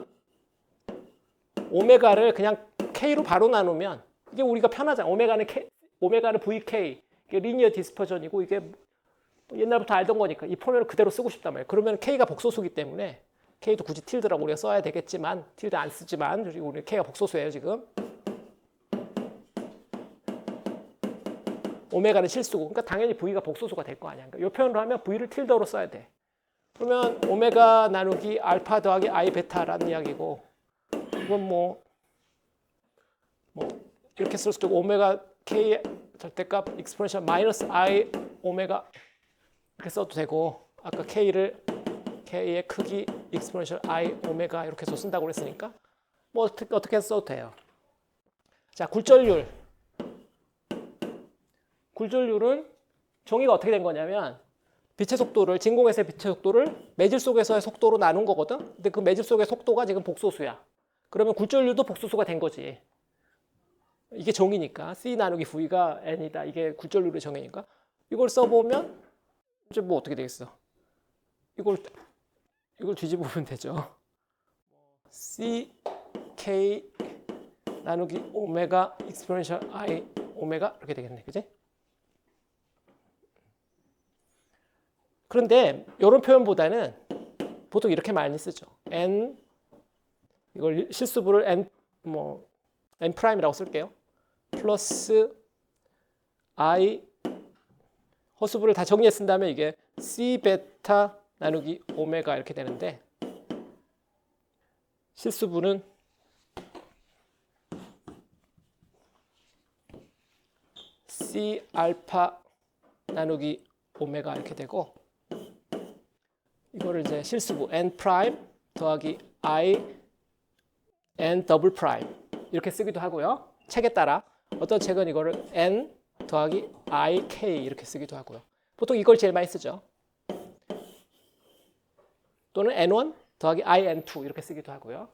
오메가를 그냥 K로 바로 나누면 이게 우리가 편하잖아. 오메가는 VK 이게 리니어 디스퍼전이고 이게 옛날부터 알던 거니까 이 포맷을 그대로 쓰고 싶단 말이에요. 그러면 K가 복소수기 때문에 K도 굳이 틸드라고 우리가 써야 되겠지만 틸드 안 쓰지만 우리 K가 복소수예요 지금. 오메가는 실수고 그러니까 당연히 V가 복소수가 될 거 아니야. 그러니까 이 표현으로 하면 V를 틸드로 써야 돼. 그러면 오메가 나누기 알파 더하기 I 베타라는 이야기고 이건 뭐 이렇게 쓸 수도 있고 오메가 K의 절대값 익스포넨셜 마이너스 I 오메가 이렇게 써도 되고 아까 K의 크기 익스포넨셜 I 오메가 이렇게 해서 쓴다고 그랬으니까 뭐 어떻게 써도 돼요. 자, 굴절률은 정의가 어떻게 된 거냐면 빛의 속도를 진공에서의 빛의 속도를 매질 속에서의 속도로 나눈 거거든. 근데 그 매질 속의 속도가 지금 복소수야. 그러면 굴절률도 복소수가 된 거지. 이게 정의니까 C 나누기 V가 N이다. 이게 굴절률의 정의니까 이걸 써보면 이제 뭐 어떻게 되겠어? 이걸 뒤집으면 되죠. CK 나누기 오메가 익스포넨셜 I 오메가 이렇게 되겠네. 그지? 그런데 이런 표현보다는 보통 이렇게 많이 쓰죠. N 이걸 실수부를 N 프라임이라고 쓸게요. 플러스 I 허수부를 다 정리해 쓴다면 이게 C 베타 나누기 오메가 이렇게 되는데 실수부는 C 알파 나누기 오메가 이렇게 되고 이거를 이제 실수부 N 프라임 더하기 I N 더블 프라임 이렇게 쓰기도 하고요. 책에 따라 어떤 책은 이거를 N 더하기 IK 이렇게 쓰기도 하고요. 보통 이걸 제일 많이 쓰죠. 또는 N1 더하기 IN2 이렇게 쓰기도 하고요.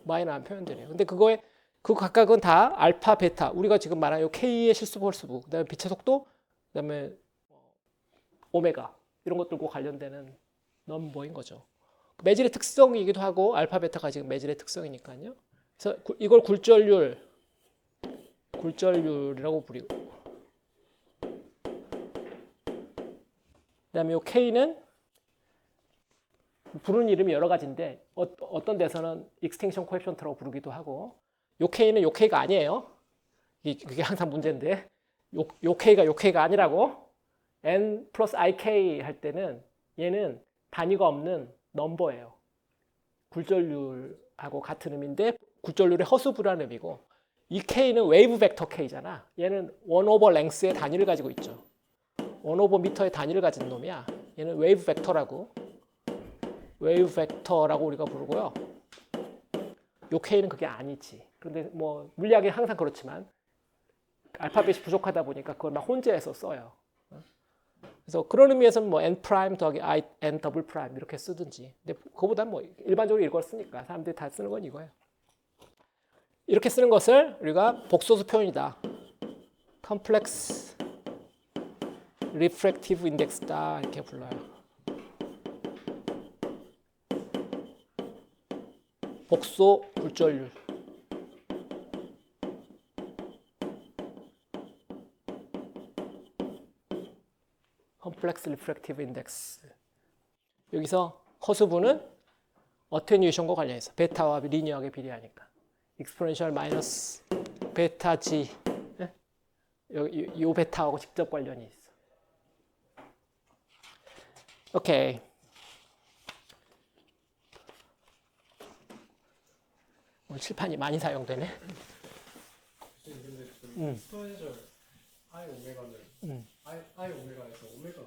마이너한 표현들이에요. 근데 그 각각은 다 알파, 베타. 우리가 지금 말한 이 K의 실수부, 홀수부, 그다음에 빛의 속도, 그다음에 오메가 이런 것들과 관련되는 넘버인 거죠. 매질의 특성이기도 하고 알파, 베타가 지금 매질의 특성이니까요. 그래서 이걸 굴절률이라고 부르고 그다음에 이 K는 부르는 이름이 여러 가지인데 어떤 데서는 익스팅션 코에피션트라고 부르기도 하고 요 K는 요 K가 아니에요. 그게 항상 문제인데 요 K가 아니라고 N 플러스 IK 할 때는 얘는 단위가 없는 넘버예요. 굴절률하고 같은 의미인데 굴절률의 허수부라는 의미고 이 K는 웨이브 벡터 K잖아. 얘는 1 오버 랭스의 단위를 가지고 있죠. 1 오버 미터의 단위를 가진 놈이야. 얘는 웨이브 벡터라고 우리가 부르고요. 요 K는 그게 아니지. 그런데 뭐 물리학이 항상 그렇지만 알파벳이 부족하다 보니까 그걸 막 혼재해서 써요. 그래서 그런 의미에서는 뭐 n 프라임 더하기 I n 더블 프라임 이렇게 쓰든지. 근데 그거보다는 뭐 일반적으로 이걸 쓰니까 사람들이 다 쓰는 건 이거예요. 이렇게 쓰는 것을 우리가 복소수 표현이다. 컴플렉스 리프렉티브 인덱스다 이렇게 불러요. 복소 굴절률. 컴플렉스 리프랙티브 인덱스. 여기서 허수부는 어테뉴에이션과 관련해서 베타와 리니어하게 비례하니까 익스포넨셜 마이너스 베타 g 요 베타하고 직접 관련이 있어. 오케이. 오늘 칠판이 많이 사용되네. 익스포넨셜 I 오메가는 I 오메가에서 오메가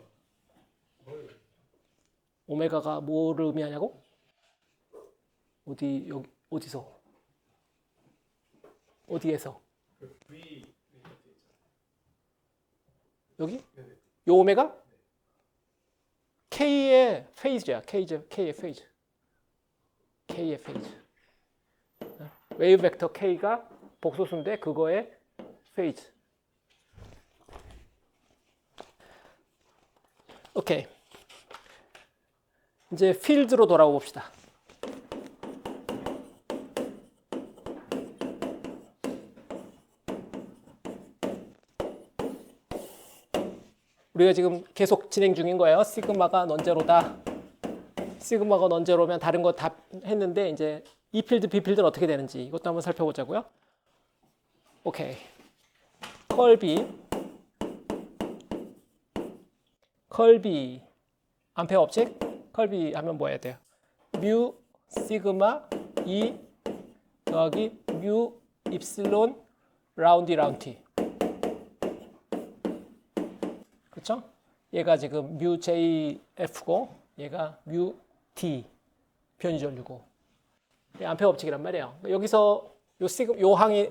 뭘? 오메가가 뭐를 의미하냐고? 어디 여기 어디서? 어디에서? 그 V 이렇게 있잖아요. 여기? 네네. 요 오메가? K의 페이즈야. K의 페이즈. K의 페이즈. 웨이브 벡터 K가 복소수인데 그거의 페이즈. 오케이. 이제 필드로 돌아가 봅시다. 우리가 지금 계속 진행 중인 거예요. 시그마가 넌제로다. 시그마가 넌제로면 다른 거 다 했는데 이제 E 필드, B 필드는 어떻게 되는지 이것도 한번 살펴보자고요. 오케이. 컬 B 암페어 업직 컬 B 하면 뭐 해야 돼요? 뮤 시그마 E 더하기 뮤 입실론 라운드 T. 그렇죠? 얘가 지금 뮤 JF고 얘가 뮤 T 변이 전류고 암페어 법칙이란 말이에요. 여기서 요 항이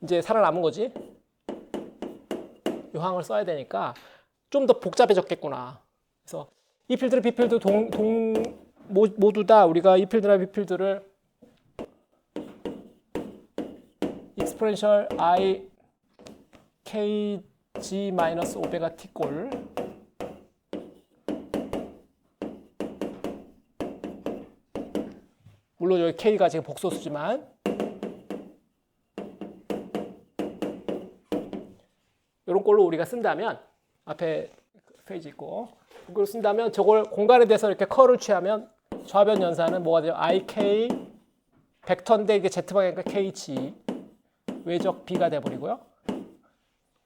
이제 살아남은 거지. 요 항을 써야 되니까 좀 더 복잡해졌겠구나. 그래서 이 필드를 B 필드 모두 다 우리가 이 필드나 B 필드를 익스포넨셜 I KG 마이너스 오메가 T 꼴 물론 여기 K가 지금 복소수지만 이런 꼴로 우리가 쓴다면 앞에 페이지 있고 이걸 쓴다면 저걸 공간에 대해서 이렇게 컬을 취하면 좌변 연산은 뭐가 돼요? IK 벡터인데 이게 Z방향이니까 KG 외적 B가 돼버리고요.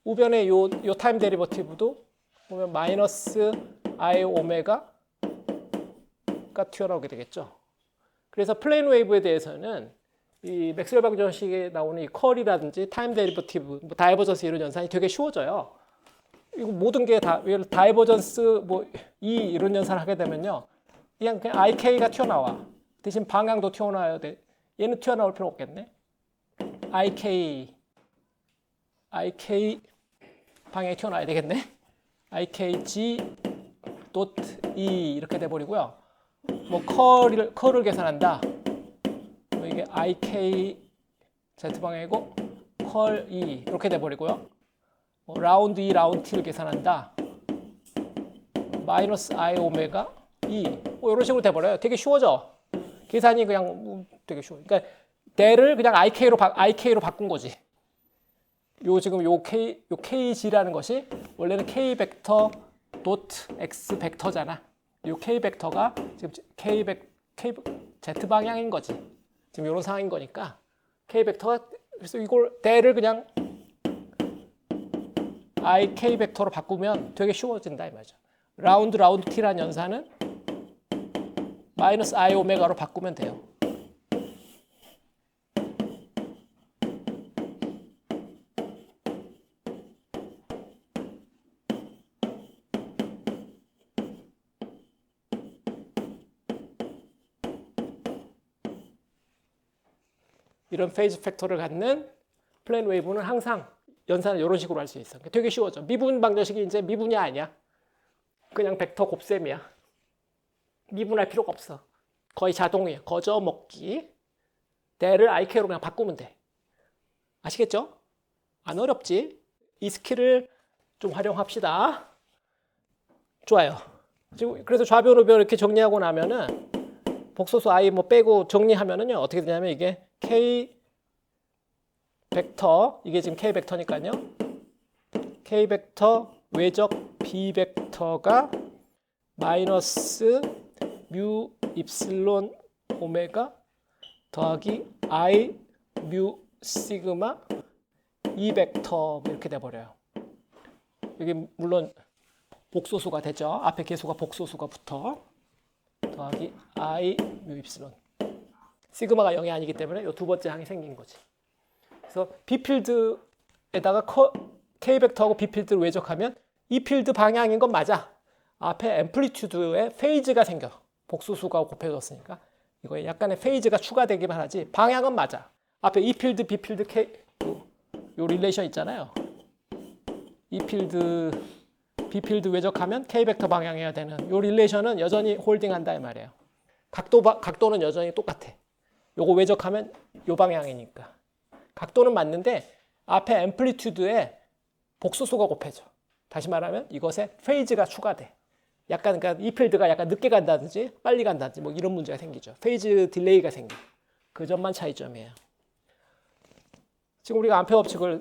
우변의 요 타임 데리버티브도 보면 마이너스 I 오메가가 튀어나오게 되겠죠. 그래서 플레인 웨이브에 대해서는 이 맥스웰 방정식에 나오는 이 컬이라든지 타임 데리버티브, 뭐 다이버전스 이런 연산이 되게 쉬워져요. 이거 모든 게 다 다이버전스 뭐 이런 연산을 하게 되면요, 그냥 IK가 튀어나와. 대신 방향도 튀어나와야 돼. 얘는 튀어나올 필요 없겠네. IK 방향이 튀어나와야 되겠네. IKG 닷 E 이렇게 돼버리고요. 뭐 컬을 계산한다. 뭐 이게 IK Z 방향이고 컬 E 이렇게 돼버리고요. 뭐 라운드 E 라운드 T를 계산한다. 마이너스 I 오메가 E 뭐 이런 식으로 돼버려요. 되게 쉬워져. 계산이 그냥 되게 쉬워. 그러니까 대를 그냥 IK로 바꾼 거지. 지금 요 KG라는 것이 원래는 K 벡터 닷 X 벡터잖아. 요 K 벡터가 지금 Z 방향인 거지. 지금 이런 상황인 거니까 K 벡터가 그래서 이걸 대를 그냥 IK 벡터로 바꾸면 되게 쉬워진다 이 말이죠. 라운드 T라는 연산은 마이너스 I 오메가로 바꾸면 돼요. 이런 페이즈 팩터를 갖는 플레인 웨이브는 항상 연산을 이런 식으로 할 수 있어. 되게 쉬워져. 미분 방정식이 이제 미분이 아니야. 그냥 벡터 곱셈이야. 미분할 필요가 없어. 거의 자동이에요. 거저 먹기. 대를 IK로 그냥 바꾸면 돼. 아시겠죠? 안 어렵지? 이 스킬을 좀 활용합시다. 좋아요. 지금 그래서 좌변 우변 이렇게 정리하고 나면은 복소수 I 뭐 빼고 정리하면은요 어떻게 되냐면 이게 K 벡터 이게 지금 K 벡터니까요. K 벡터 외적 B 벡터가 마이너스 뮤 입실론 오메가 더하기 I 뮤 시그마 E 벡터 이렇게 돼버려요. 여기 물론 복소수가 되죠. 앞에 개수가 복소수가 붙어 더하기 I 뮤 입실론 시그마가 0이 아니기 때문에 이 두 번째 항이 생긴 거지. 그래서 B 필드에다가 K 벡터하고 B 필드를 외적하면 이 필드 방향인 건 맞아. 앞에 앰플리튜드에 페이즈가 생겨. 복소수가 곱해졌으니까 이거에 약간의 페이즈가 추가되기만 하지 방향은 맞아. 앞에 E 필드, B 필드, K 요 릴레이션 있잖아요. E 필드, B 필드 외적하면 K 벡터 방향해야 되는 요 릴레이션은 여전히 홀딩한다 이 말이에요. 각도는 여전히 똑같아. 요거 외적하면 요 방향이니까. 각도는 맞는데 앞에 앰플리튜드에 복소수가 곱해져. 다시 말하면 이것에 페이즈가 추가돼. 약간 그러니까 이 필드가 약간 늦게 간다든지 빨리 간다든지 뭐 이런 문제가 생기죠. 페이즈 딜레이가 생겨. 그 점만 차이점이에요. 지금 우리가 암페어 법칙을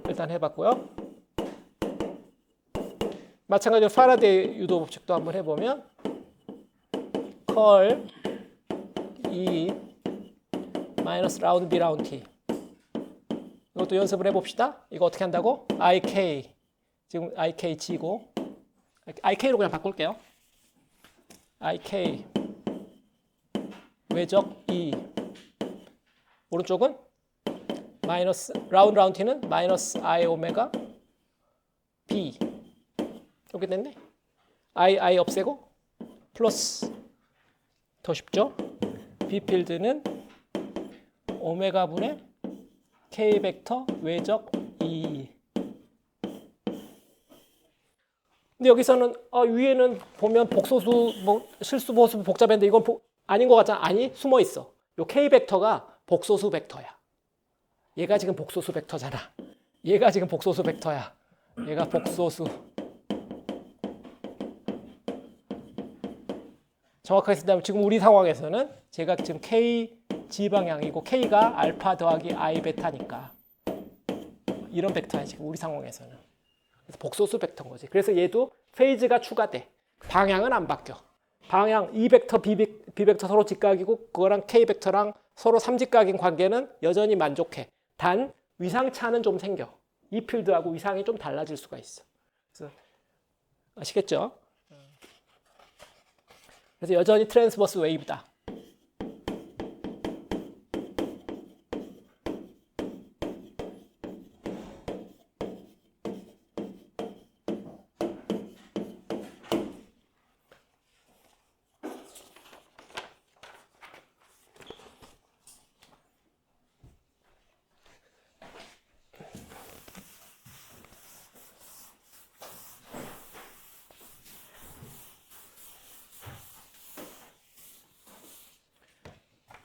일단 해봤고요. 마찬가지로 파라데이 유도 법칙도 한번 해보면 컬 E 마이너스 라운드 B 라운드 T 이것도 연습을 해봅시다. 이거 어떻게 한다고? IK 지금 IK G고 IK로 그냥 바꿀게요. IK 외적 E 오른쪽은 마이너스 라운드 T는 마이너스 I 오메가 B 이렇게 됐네. I 없애고 플러스 더 쉽죠? B 필드는 오메가 분의 K 벡터 외적 E. 근데 여기서는 위에는 보면 복소수 뭐 실수 보수 복잡했는데 이건 아닌 것 같잖아. 아니 숨어 있어. 요 K 벡터가 복소수 벡터야. 얘가 지금 복소수 벡터잖아. 얘가 지금 복소수 벡터야. 얘가 복소수. 정확하게 쓴다면 지금 우리 상황에서는 제가 지금 K G 방향이고 K가 알파 더하기 I 베타니까 이런 벡터야 지금 우리 상황에서는. 그래서 복소수 벡터인 거지. 그래서 얘도 페이즈가 추가돼. 방향은 안 바뀌어. 방향 E 벡터 B 벡터 서로 직각이고 그거랑 K 벡터랑 서로 삼직각인 관계는 여전히 만족해. 단 위상차는 좀 생겨. 이 필드하고 위상이 좀 달라질 수가 있어. 그래서 아시겠죠? 그래서 여전히 트랜스버스 웨이브다.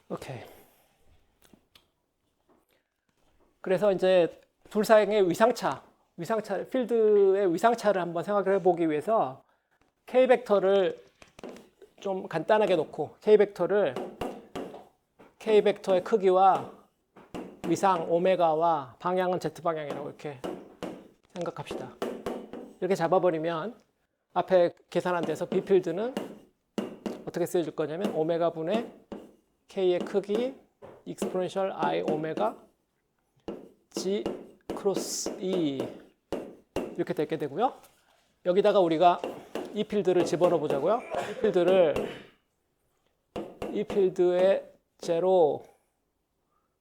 오케이. 그래서 이제 둘 사이의 위상차, 필드의 위상차를 한번 생각을 해보기 위해서 K 벡터를 좀 간단하게 놓고 K 벡터의 크기와 위상 오메가와 방향은 Z 방향이라고 이렇게 생각합시다. 이렇게 잡아버리면 앞에 계산한 데서 B 필드는 어떻게 쓰여질 거냐면 오메가 분의 K의 크기 익스포넨셜 I 오메가 G 크로스 E 이렇게 되게 되고요. 여기다가 우리가 이 필드를 집어넣어 보자고요. 이 필드의 제로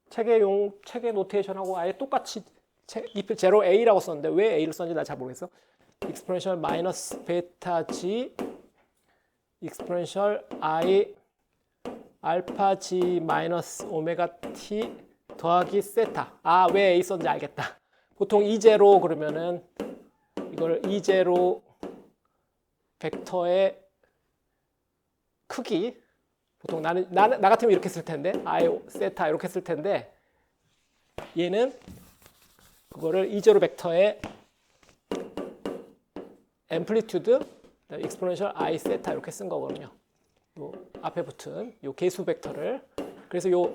책의 노테이션하고 아예 똑같이 이 필드 제로 A라고 썼는데 왜 A를 썼는지 나 잘 모르겠어. 익스포넨셜 마이너스 베타 G 익스포넨셜 I 알파 G 마이너스 오메가 T 더하기 세타. 왜 A 썼는지 알겠다. 보통 E0 그러면은 이걸 E0 벡터의 크기 보통 나 같으면 이렇게 쓸 텐데 I 세타 이렇게 쓸 텐데 얘는 그거를 E0 벡터의 앰플리튜드 익스포넨셜 I 세타 이렇게 쓴 거거든요. 요 앞에 붙은 요 개수 벡터를 그래서 요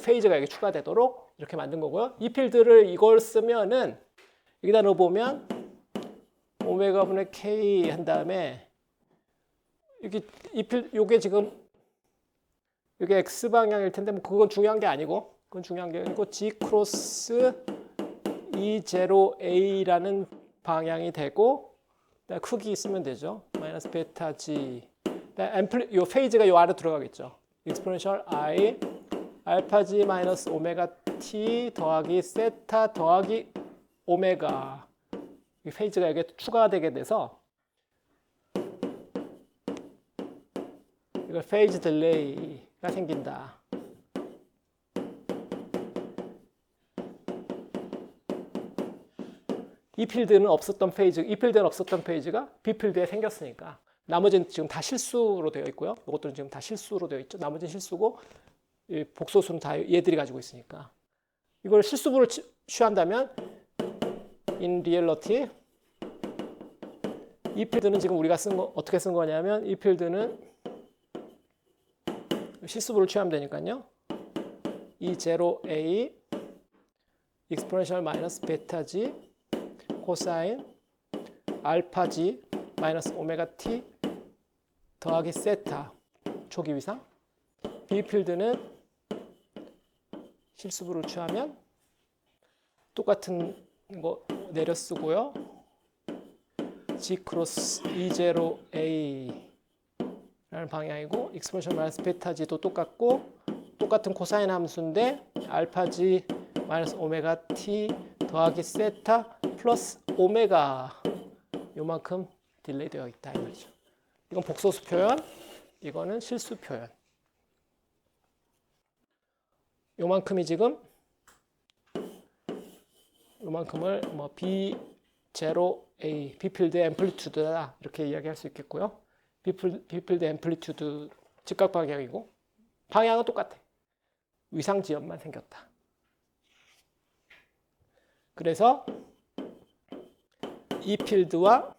페이즈가 여기 추가되도록 이렇게 만든 거고요. 이 필드를 이걸 쓰면은 여기다 넣어보면 오메가분의 k 한 다음에 요게 지금 이게 x 방향일 텐데 뭐 그건 중요한 게 아니고 g 크로스 E0a라는 방향이 되고 크기 쓰면 되죠. 마이너스 베타 g. 요 페이지가 요 아래 들어가겠죠. exponential i 알파 g 마이너스 오메가 t 더하기 세타 더하기 오메가. 이 페이지가 여기에 추가되게 돼서 이걸 페이지 딜레이가 생긴다. 이 필드는 없었던 페이지가 B 필드에 생겼으니까 나머지는 지금 다 실수로 되어 있고요. 이것들은 지금 다 실수로 되어 있죠. 나머지는 실수고 복소수는 다 얘들이 가지고 있으니까 이걸 실수부를 취한다면 in reality 이 필드는 지금 우리가 어떻게 쓴 거냐면 이 필드는 실수부를 취하면 되니까요. E0a exponential 마이너스 베타 g 코사인 알파 g 마이너스 오메가 t 더하기 세타 초기 위상. B 필드는 실수부를 취하면 똑같은 거 내려 쓰고요. G 크로스 E0a 라는 방향이고 익스포네셜 마이너스 베타 g도 똑같은 코사인 함수인데 알파 g 마이너스 오메가 t 더하기 세타 플러스 오메가 요만큼 딜레이 되어 있다 이 말이죠. 이건 복소수 표현, 이거는 실수 표현. 요만큼이 지금 요만큼을 뭐 B0A, B 필드의 앰플리튜드다 이렇게 이야기할 수 있겠고요. B 필드 앰플리튜드 직각 방향이고 방향은 똑같아. 위상 지연만 생겼다. 그래서 이 필드와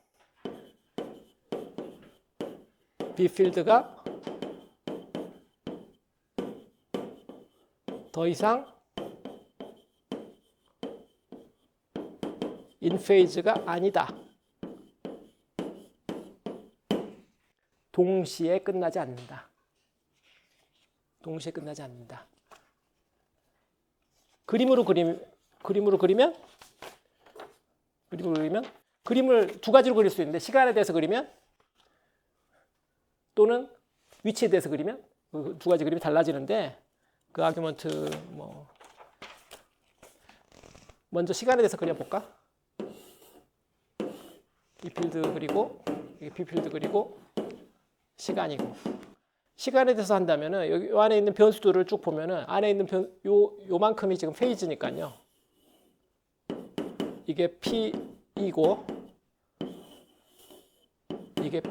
B 필드가 더 이상 인페이즈가 아니다. 동시에 끝나지 않는다. 동시에 끝나지 않는다. 그림으로 그리면 그림을 두 가지로 그릴 수 있는데 시간에 대해서 그리면 또는 위치에 대해서 그리면 그 두 가지 그림이 달라지는데 그 아규먼트 뭐 먼저 시간에 대해서 그려볼까? 이 필드 그리고 이 B 필드 그리고 시간이고 시간에 대해서 한다면은 여기 요 안에 있는 변수들을 쭉 보면은 안에 있는 요만큼이 지금 페이지니까요. 이게 P이고 이게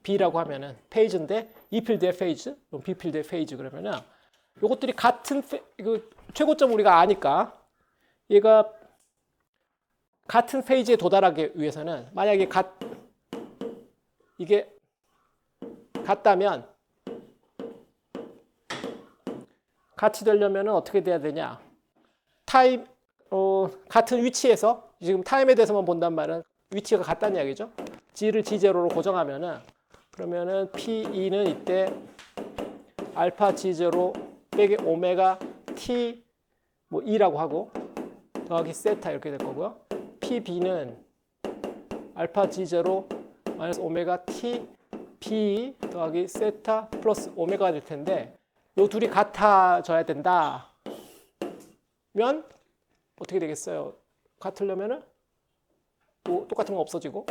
B라고 하면은 페이지인데 이 필드의 페이지, B 필드의 페이지 그러면은 요것들이 같은 최고점 우리가 아니까 얘가 같은 페이지에 도달하기 위해서는 만약에 이게 같다면 같이 되려면 어떻게 돼야 되냐? 같은 위치에서 지금 타임에 대해서만 본단 말은 위치가 같다는 이야기죠. G를 G0로 고정하면은 그러면은 P2는 이때 알파 G0 빼기 오메가 T 뭐 2라고 하고 더하기 세타 이렇게 될 거고요. PB는 알파 G0 마이너스 오메가 T B 더하기 세타 플러스 오메가가 될 텐데 이 둘이 같아져야 된다. 면 어떻게 되겠어요? 같으려면은 또 똑같은 거 없어지고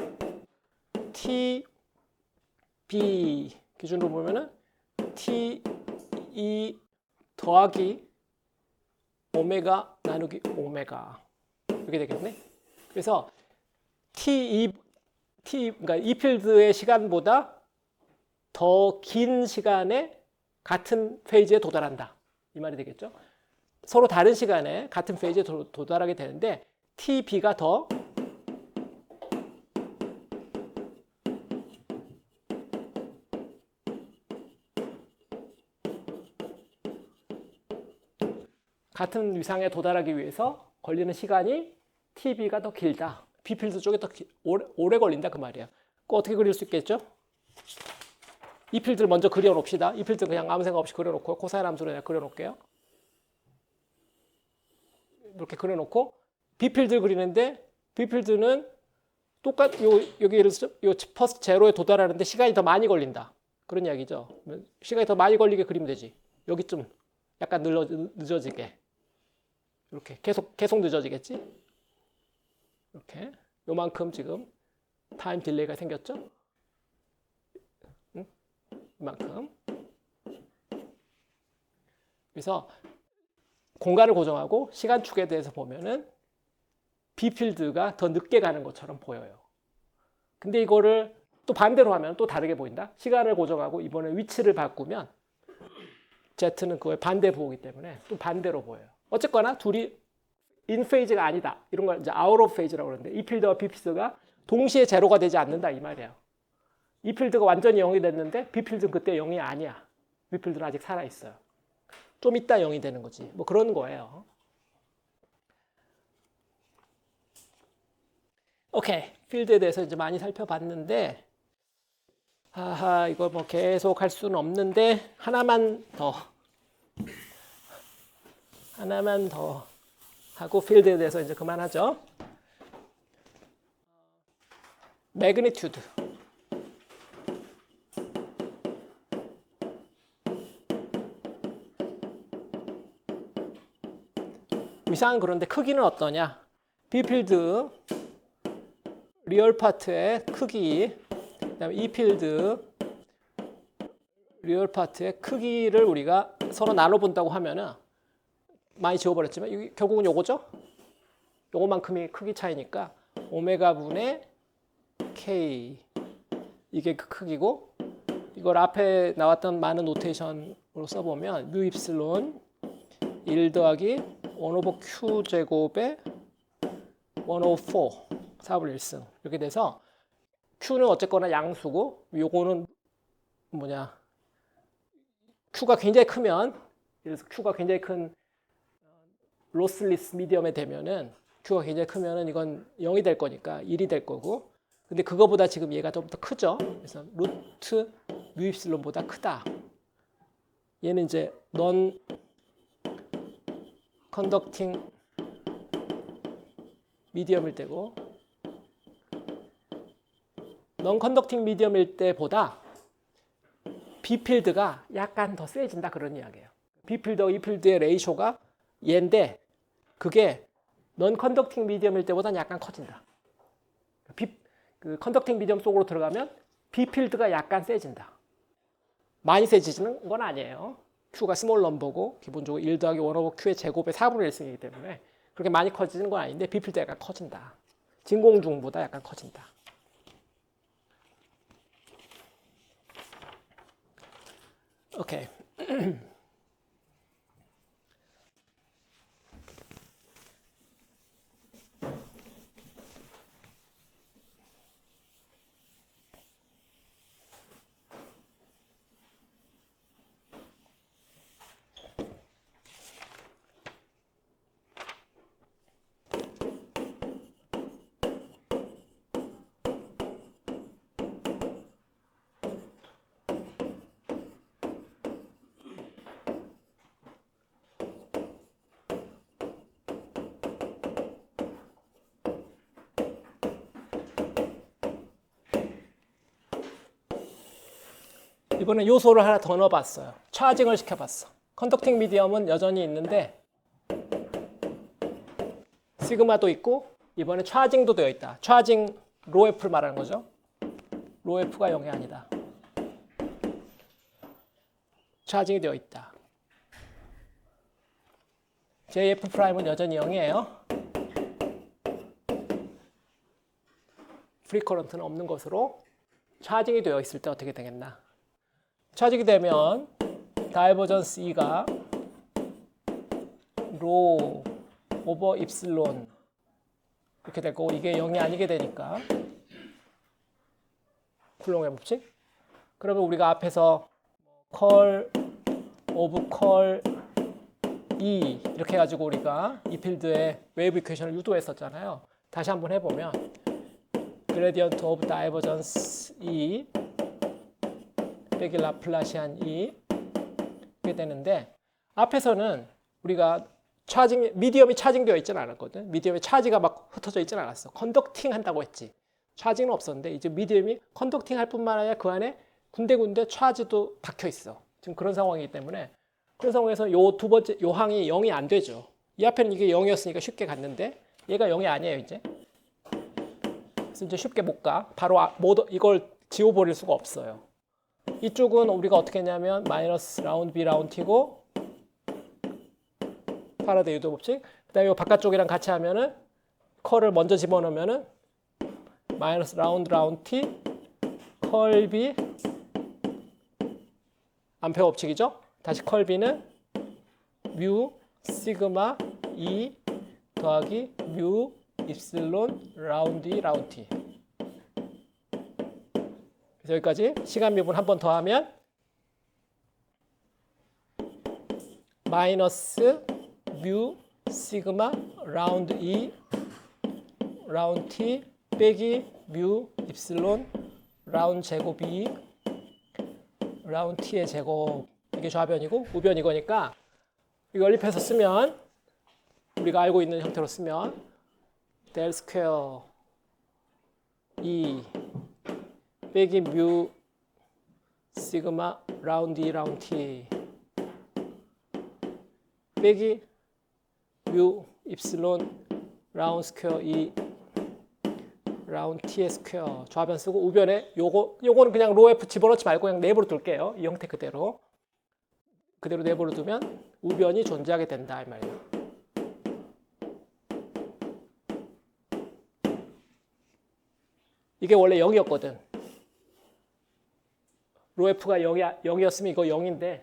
T B 기준으로 보면은 T E 더하기 오메가 나누기 오메가 이렇게 되겠네. 그래서 그러니까 이 필드의 시간보다 더 긴 시간에 같은 페이지에 도달한다. 이 말이 되겠죠. 서로 다른 시간에 같은 페이지에 도달하게 되는데 TB가 더 같은 위상에 도달하기 위해서 걸리는 시간이 TB가 더 길다. B 필드 쪽에 더 오래 걸린다 그 말이에요. 그거 어떻게 그릴 수 있겠죠? 이 필드를 먼저 그려놓읍시다. 이 필드 그냥 아무 생각 없이 그려놓고 코사인 함수로 그냥 그려놓을게요. 이렇게 그려놓고 B 필드를 그리는데 B 필드는 여기 예를 들어서 요 퍼스트 제로에 도달하는데 시간이 더 많이 걸린다. 그런 이야기죠. 시간이 더 많이 걸리게 그리면 되지. 여기쯤 약간 늦어지게. 이렇게 계속 늦어지겠지? 이렇게 요만큼 지금 타임 딜레이가 생겼죠? 응? 이만큼. 그래서 공간을 고정하고 시간축에 대해서 보면은 B 필드가 더 늦게 가는 것처럼 보여요. 근데 이거를 또 반대로 하면 또 다르게 보인다. 시간을 고정하고 이번에 위치를 바꾸면 Z는 그거의 반대 부호이기 때문에 또 반대로 보여요. 어쨌거나 둘이 in 페이지가 아니다. 이런 걸 이제 out of phase라고 그러는데 이 필드와 B 필드가 동시에 제로가 되지 않는다 이 말이에요. 이 필드가 완전히 0이 됐는데 B 필드는 그때 0이 아니야. B 필드는 아직 살아 있어요. 좀 이따 0이 되는 거지. 뭐 그런 거예요. 오케이. 필드에 대해서 이제 많이 살펴봤는데 이거 뭐 계속 할 수는 없는데 하나만 더 하고 필드에 대해서 이제 그만하죠. 매그니튜드. 위상은 그런데 크기는 어떠냐? B 필드 리얼 파트의 크기, 그다음에 이 필드 리얼 파트의 크기를 우리가 서로 나눠본다고 하면은 많이 지워버렸지만 결국은 요거죠? 요거만큼이 크기 차이니까 오메가 분의 K 이게 그 크기고 이걸 앞에 나왔던 많은 노테이션으로 써보면 뮤 입실론 1 더하기 1 오버 Q 제곱에 1 오버 4 4분의 1승 이렇게 돼서 Q는 어쨌거나 양수고 요거는 뭐냐 Q가 굉장히 크면 그래서 Q가 굉장히 큰 로스리스 미디엄에 되면은 Q가 굉장히 크면은 이건 0이 될 거니까 1이 될 거고 근데 그거보다 지금 얘가 좀 더 크죠. 그래서 루트 뮤 입실론보다 크다. 얘는 이제 넌 컨덕팅 미디엄일 때고 넌 컨덕팅 미디엄일 때보다 B 필드가 약간 더 세진다 그런 이야기예요. B 필드와 E 필드의 레이쇼가 얘인데 그게 넌 컨덕팅 미디엄일 때보다는 약간 커진다. 그 컨덕팅 미디엄 속으로 들어가면 B 필드가 약간 세진다. 많이 세지는 건 아니에요. Q가 스몰 넘버고 기본적으로 1 더하기 1 오버 Q의 제곱의 4분의 1승이기 때문에 그렇게 많이 커지는 건 아닌데 B 필드가 약간 커진다. 진공중보다 약간 커진다. 오케이. 이번엔 요소를 하나 더 넣어봤어요. 차징을 시켜봤어. 컨덕팅 미디엄은 여전히 있는데 시그마도 있고 이번에 차징도 되어 있다. 차징 로 F를 말하는 거죠. 로 F가 0이 아니다. 차징이 되어 있다. JF 프라임은 여전히 0이에요. 프리 커런트는 없는 것으로 차징이 되어 있을 때 어떻게 되겠나? 차징이 되면 다이버전스 E가 로 오버 입실론 이렇게 될 거고 이게 0이 아니게 되니까 쿨롱의 법칙. 그러면 우리가 앞에서 컬 오브 컬 E 이렇게 해가지고 우리가 이 필드의 웨이브 이퀘이션을 유도했었잖아요. 다시 한번 해보면 gradient of divergence E 빼기 라플라시안 E 이렇게 되는데 앞에서는 우리가 미디엄이 차징되어 있지는 않았거든. 미디엄에 차지가 막 흩어져 있지는 않았어. 컨덕팅 한다고 했지. 차징은 없었는데 이제 미디엄이 컨덕팅 할 뿐만 아니라 그 안에 군데군데 차지도 박혀 있어. 지금 그런 상황이기 때문에 그런 상황에서 요 두 번째 요 항이 0이 안 되죠. 이 앞에는 이게 0이었으니까 쉽게 갔는데 얘가 0이 아니에요 이제. 그래서 이제 쉽게 못 가. 바로 이걸 지워버릴 수가 없어요. 이쪽은 우리가 어떻게 했냐면 마이너스 라운드 B 라운드 T고 파라데이 유도 법칙. 그다음에 이 바깥쪽이랑 같이 하면은 컬을 먼저 집어넣으면은 마이너스 라운드 T 컬 B 암페어 법칙이죠. 다시 컬 B는 뮤 시그마 E 더하기 뮤 입실론 라운드 E 라운드 T. 그래서 여기까지 시간 미분 한 번 더 하면 마이너스 뮤 시그마 라운드 E 라운드 T 빼기 뮤 입실론 라운드 제곱 E 라운드 T의 제곱. 이게 좌변이고 우변 이거니까 이걸 연립해서 쓰면 우리가 알고 있는 형태로 쓰면 델 스퀘어 E 빼기 뮤 시그마 라운드 E 라운드 T 빼기 뮤 입실론 라운드 스퀘어 E 라운드 T의 스퀘어. 좌변 쓰고 우변에 요거는 그냥 로 F 집어넣지 말고 그냥 내부로 둘게요. 이 형태 그대로 내부로 두면 우변이 존재하게 된다 이 말이에요. 이게 원래 0이었거든. 로 F가 0이었으면 이거 0인데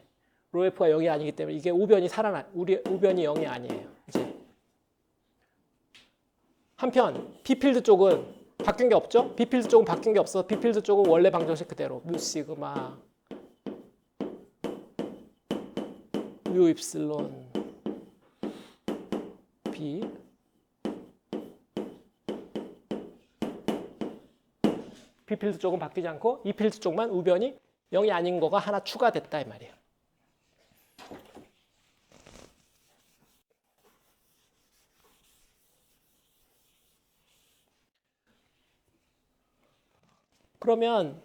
로 F가 0이 아니기 때문에 이게 우변이 우변이 0이 아니에요. 이제 한편 B필드 쪽은 바뀐 게 없죠? B필드 쪽은 바뀐 게 없어. B필드 쪽은 원래 방정식 그대로 뮤 시그마 뮤 입실론 B B필드 쪽은 바뀌지 않고 E필드 쪽만 우변이 0이 아닌 거가 하나 추가됐다 이 말이에요. 그러면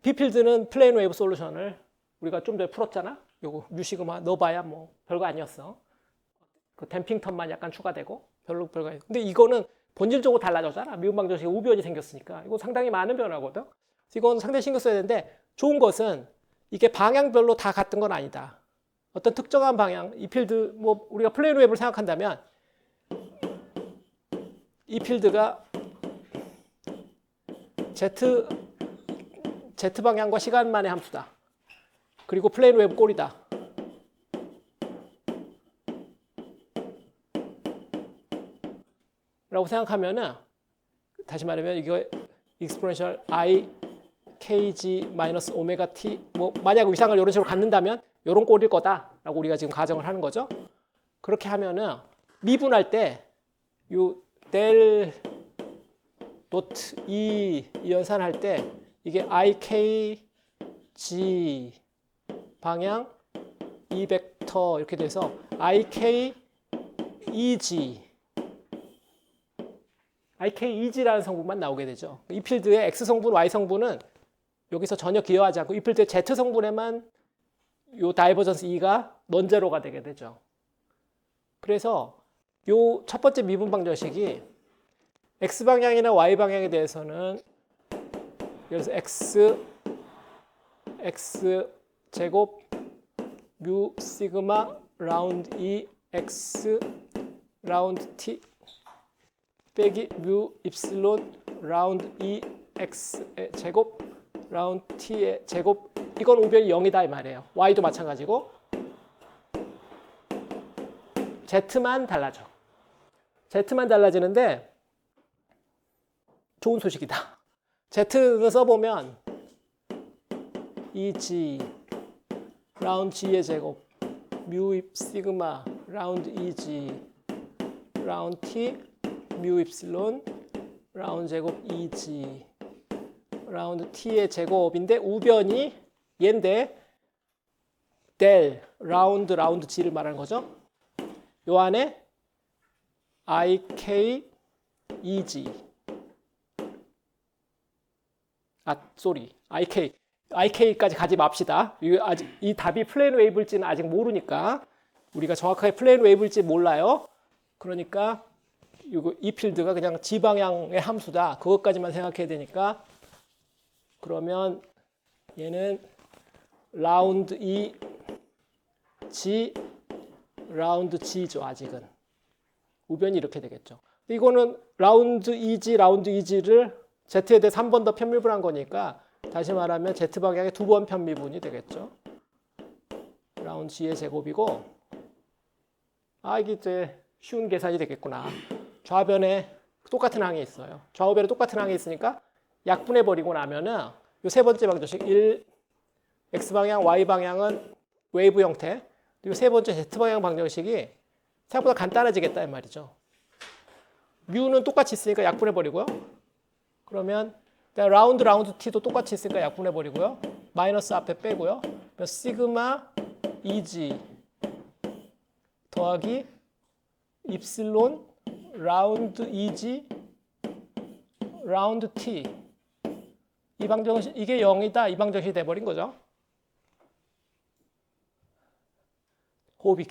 B필드는 플레인 웨이브 솔루션을 우리가 좀 전에 풀었잖아. 요거 뮤 시그마 넣어봐야 뭐 별거 아니었어. 그 댐핑 텀만 약간 추가되고 별거 아니었어. 근데 이거는 본질적으로 달라졌잖아. 미분 방정식에 우변이 생겼으니까 이거 상당히 많은 변화거든. 이건 상당히 신경 써야 되는데 좋은 것은 이게 방향별로 다 같은 건 아니다. 어떤 특정한 방향, 이 필드 뭐 우리가 플레인 웨이브를 생각한다면 이 필드가 Z 방향과 시간만의 함수다. 그리고 플레인 웨이브 꼴이다. 라고 생각하면은 다시 말하면 이거 exponential I kg 마이너스 오메가 t 뭐 만약 위상을 이런 식으로 갖는다면 이런 꼴일 거다라고 우리가 지금 가정을 하는 거죠. 그렇게 하면은 미분할 때 요 델 노트 E 연산할 때 이게 I kg 방향 E 벡터 이렇게 돼서 I k EG IKEG라는 성분만 나오게 되죠. 이 필드의 X 성분, Y 성분은 여기서 전혀 기여하지 않고 이 필드의 Z 성분에만 요 다이버전스 E가 넌제로가 되게 되죠. 그래서 요 첫 번째 미분 방정식이 X 방향이나 Y 방향에 대해서는 그래서 X 제곱 뮤 시그마 라운드 E X 라운드 T 빼기 뮤 입실론 라운드 E X의 제곱 라운드 T의 제곱 이건 우변이 0이다 이 말이에요. Y도 마찬가지고 Z만 달라져. Z만 달라지는데 좋은 소식이다. Z를 써보면 EG 라운드 G의 제곱 뮤 입 시그마 라운드 EG 라운드 T 뮤 입실론 라운드 제곱 2g 라운드 t의 제곱인데 우변이 얘인데 델 라운드 g를 말하는 거죠. 요 안에 ik 2g ik까지 가지 맙시다. 이 답이 플레인 웨이브일지는 아직 모르니까 우리가 정확하게 플레인 웨이브일지 몰라요. 그러니까 이 필드가 그냥 g 방향의 함수다. 그것까지만 생각해야 되니까 그러면 얘는 라운드 g 라운드 g죠. 아직은 우변이 이렇게 되겠죠. 이거는 라운드 g를 z에 대해서 한 번 더 편미분 한 거니까 다시 말하면 z 방향의 두 번 편미분이 되겠죠. 라운드 g의 제곱이고 이게 이제 쉬운 계산이 되겠구나. 좌변에 똑같은 항이 있어요. 좌우변에 똑같은 항이 있으니까 약분해 버리고 나면은 요 세 번째 방정식 1 x 방향 y 방향은 웨이브 형태. 그리고 세 번째 z 방향 방정식이 생각보다 간단해지겠다 이 말이죠. 뮤는 똑같이 있으니까 약분해 버리고요. 그러면 라운드 t도 똑같이 있으니까 약분해 버리고요. 마이너스 앞에 빼고요. 시그마 2g 더하기 입실론 라운드 2g 라운드 t 이 방정식 이게 0이다. 이 방정식이 돼 버린 거죠. 호흡이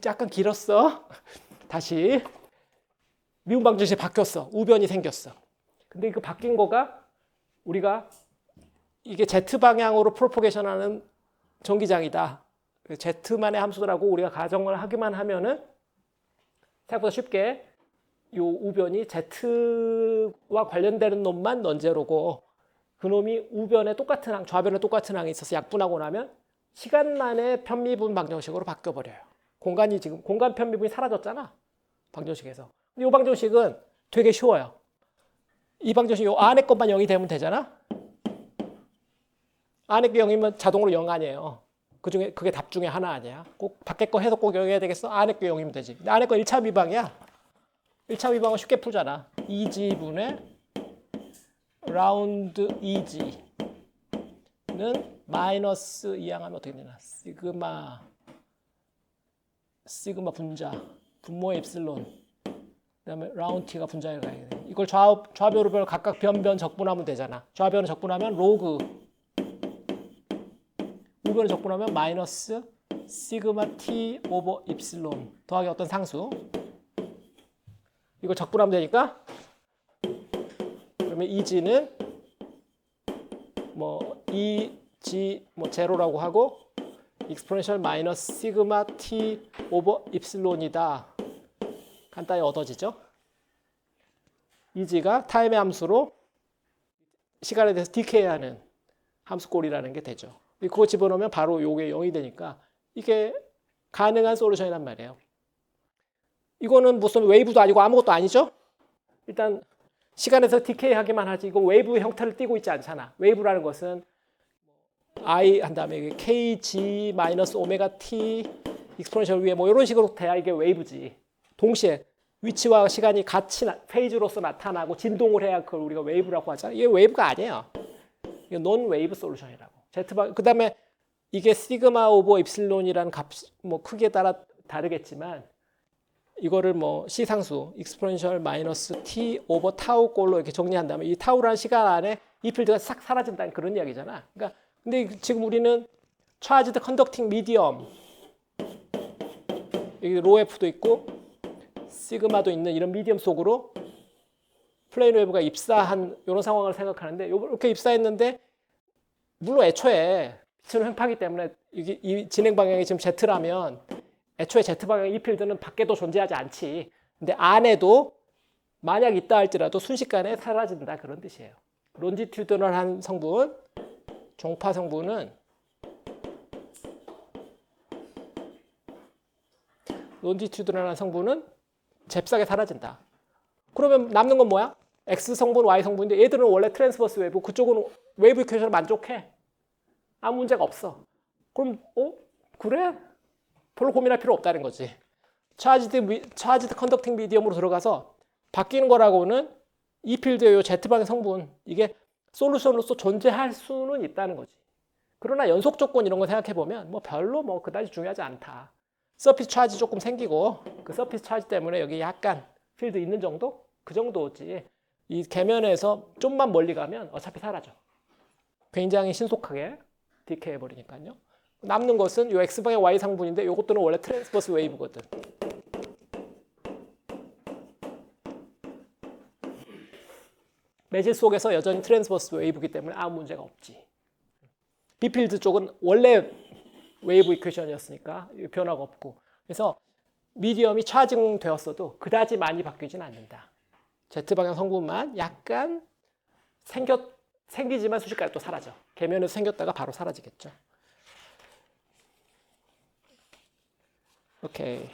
약간 길었어. 다시 미분 방정식이 바뀌었어. 우변이 생겼어. 근데 그 바뀐 거가 우리가 이게 z 방향으로 프로포게이션하는 전기장이다. z만의 함수라고 우리가 가정을 하기만 하면은 생각보다 쉽게 요 우변이 z와 관련되는 놈만 넌제로고 그 놈이 우변에 똑같은 항, 좌변에 똑같은 항이 있어서 약분하고 나면 시간만의 편미분 방정식으로 바뀌어버려요. 공간 편미분이 사라졌잖아. 방정식에서. 근데 이 방정식은 되게 쉬워요. 이 방정식 요 안에 것만 0이 되면 되잖아. 안에 게 0이면 자동으로 0 아니에요. 그중에 그게 답 중에 하나 아니야. 꼭 밖에 거 해서 꼭 0해야 되겠어? 안에 게 0이면 되지. 근데 안에 거 1차 미방이야. 1차 미방은 쉽게 풀잖아. 2g분의 라운드 2g는 마이너스 이항하면 어떻게 되나? 시그마 분자 분모의 입실론 그다음에 라운드 t가 분자에 가야 돼. 이걸 좌변 우변 각각 변변 적분하면 되잖아. 좌변을 적분하면 로그 우변을 적분하면 마이너스 시그마 t 오버 입실론 더하기 어떤 상수 이걸 적분하면 되니까 그러면 2g는 뭐 2g 뭐 제로라고 하고 익스포넨셜 마이너스 시그마 t 오버 입실론이다. 간단히 얻어지죠. 2g가 타임의 함수로 시간에 대해서 디케이하는 함수꼴이라는 게 되죠. 그거 집어넣으면 바로 요게 0이 되니까 이게 가능한 솔루션이란 말이에요. 이거는 무슨 웨이브도 아니고 아무것도 아니죠. 일단 시간에서 디케이 하기만 하지 이거 웨이브 형태를 띠고 있지 않잖아. 웨이브라는 것은 i 한 다음에 kg 마이너스 오메가 t 익스포넨셜 위에 뭐 이런 식으로 돼야 이게 웨이브지. 동시에 위치와 시간이 같이 페이지로서 나타나고 진동을 해야 그걸 우리가 웨이브라고 하잖아. 이게 웨이브가 아니에요. 이게 논 웨이브 솔루션이라고. 그다음에 이게 시그마 오버 입실론이라는 값 뭐 크기에 따라 다르겠지만 이거를 뭐 C상수 익스포넨셜 마이너스 T 오버 타우 꼴로 이렇게 정리한다면 이 타우라는 시간 안에 이 필드가 싹 사라진다는 그런 이야기잖아. 그러니까 근데 지금 우리는 차지드 컨덕팅 미디엄 여기 로F도 있고 시그마도 있는 이런 미디엄 속으로 플레인 웨이브가 입사한 이런 상황을 생각하는데 이렇게 입사했는데 물론 애초에 빛은 횡파기 때문에 이 진행 방향이 지금 Z라면 애초에 Z 방향 이 필드는 밖에도 존재하지 않지. 근데 안에도 만약 있다 할지라도 순식간에 사라진다 그런 뜻이에요. 론지튜드널한 성분, 종파 성분은 론지튜드널한 성분은 잽싸게 사라진다. 그러면 남는 건 뭐야? X 성분, Y 성분인데 얘들은 원래 트랜스버스 웨이브 그쪽은 웨이브 이퀘이션을 만족해. 아무 문제가 없어. 그럼 그래? 별로 고민할 필요 없다는 거지. 차지드 컨덕팅 미디엄으로 들어가서 바뀌는 거라고는 이 필드의 요 Z방의 성분 이게 솔루션으로서 존재할 수는 있다는 거지. 그러나 연속 조건 이런 거 생각해 보면 뭐 별로 뭐 그다지 중요하지 않다. 서피스 차지 조금 생기고 그 서피스 차지 때문에 여기 약간 필드 있는 정도? 그 정도지. 이 계면에서 좀만 멀리 가면 어차피 사라져. 굉장히 신속하게 디케이 해버리니까요. 남는 것은 이 X방의 Y 상분인데 이것들은 원래 트랜스버스 웨이브거든. 매질 속에서 여전히 트랜스버스 웨이브이기 때문에 아무 문제가 없지. B필드 쪽은 원래 웨이브 이퀘이션이었으니까 변화가 없고. 그래서 미디엄이 차징 되었어도 그다지 많이 바뀌진 않는다. Z방향 성분만 약간 생기지만 순식간에 또 사라져. 계면에서 생겼다가 바로 사라지겠죠. 오케이.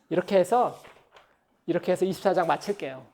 이렇게 해서 24장 마칠게요.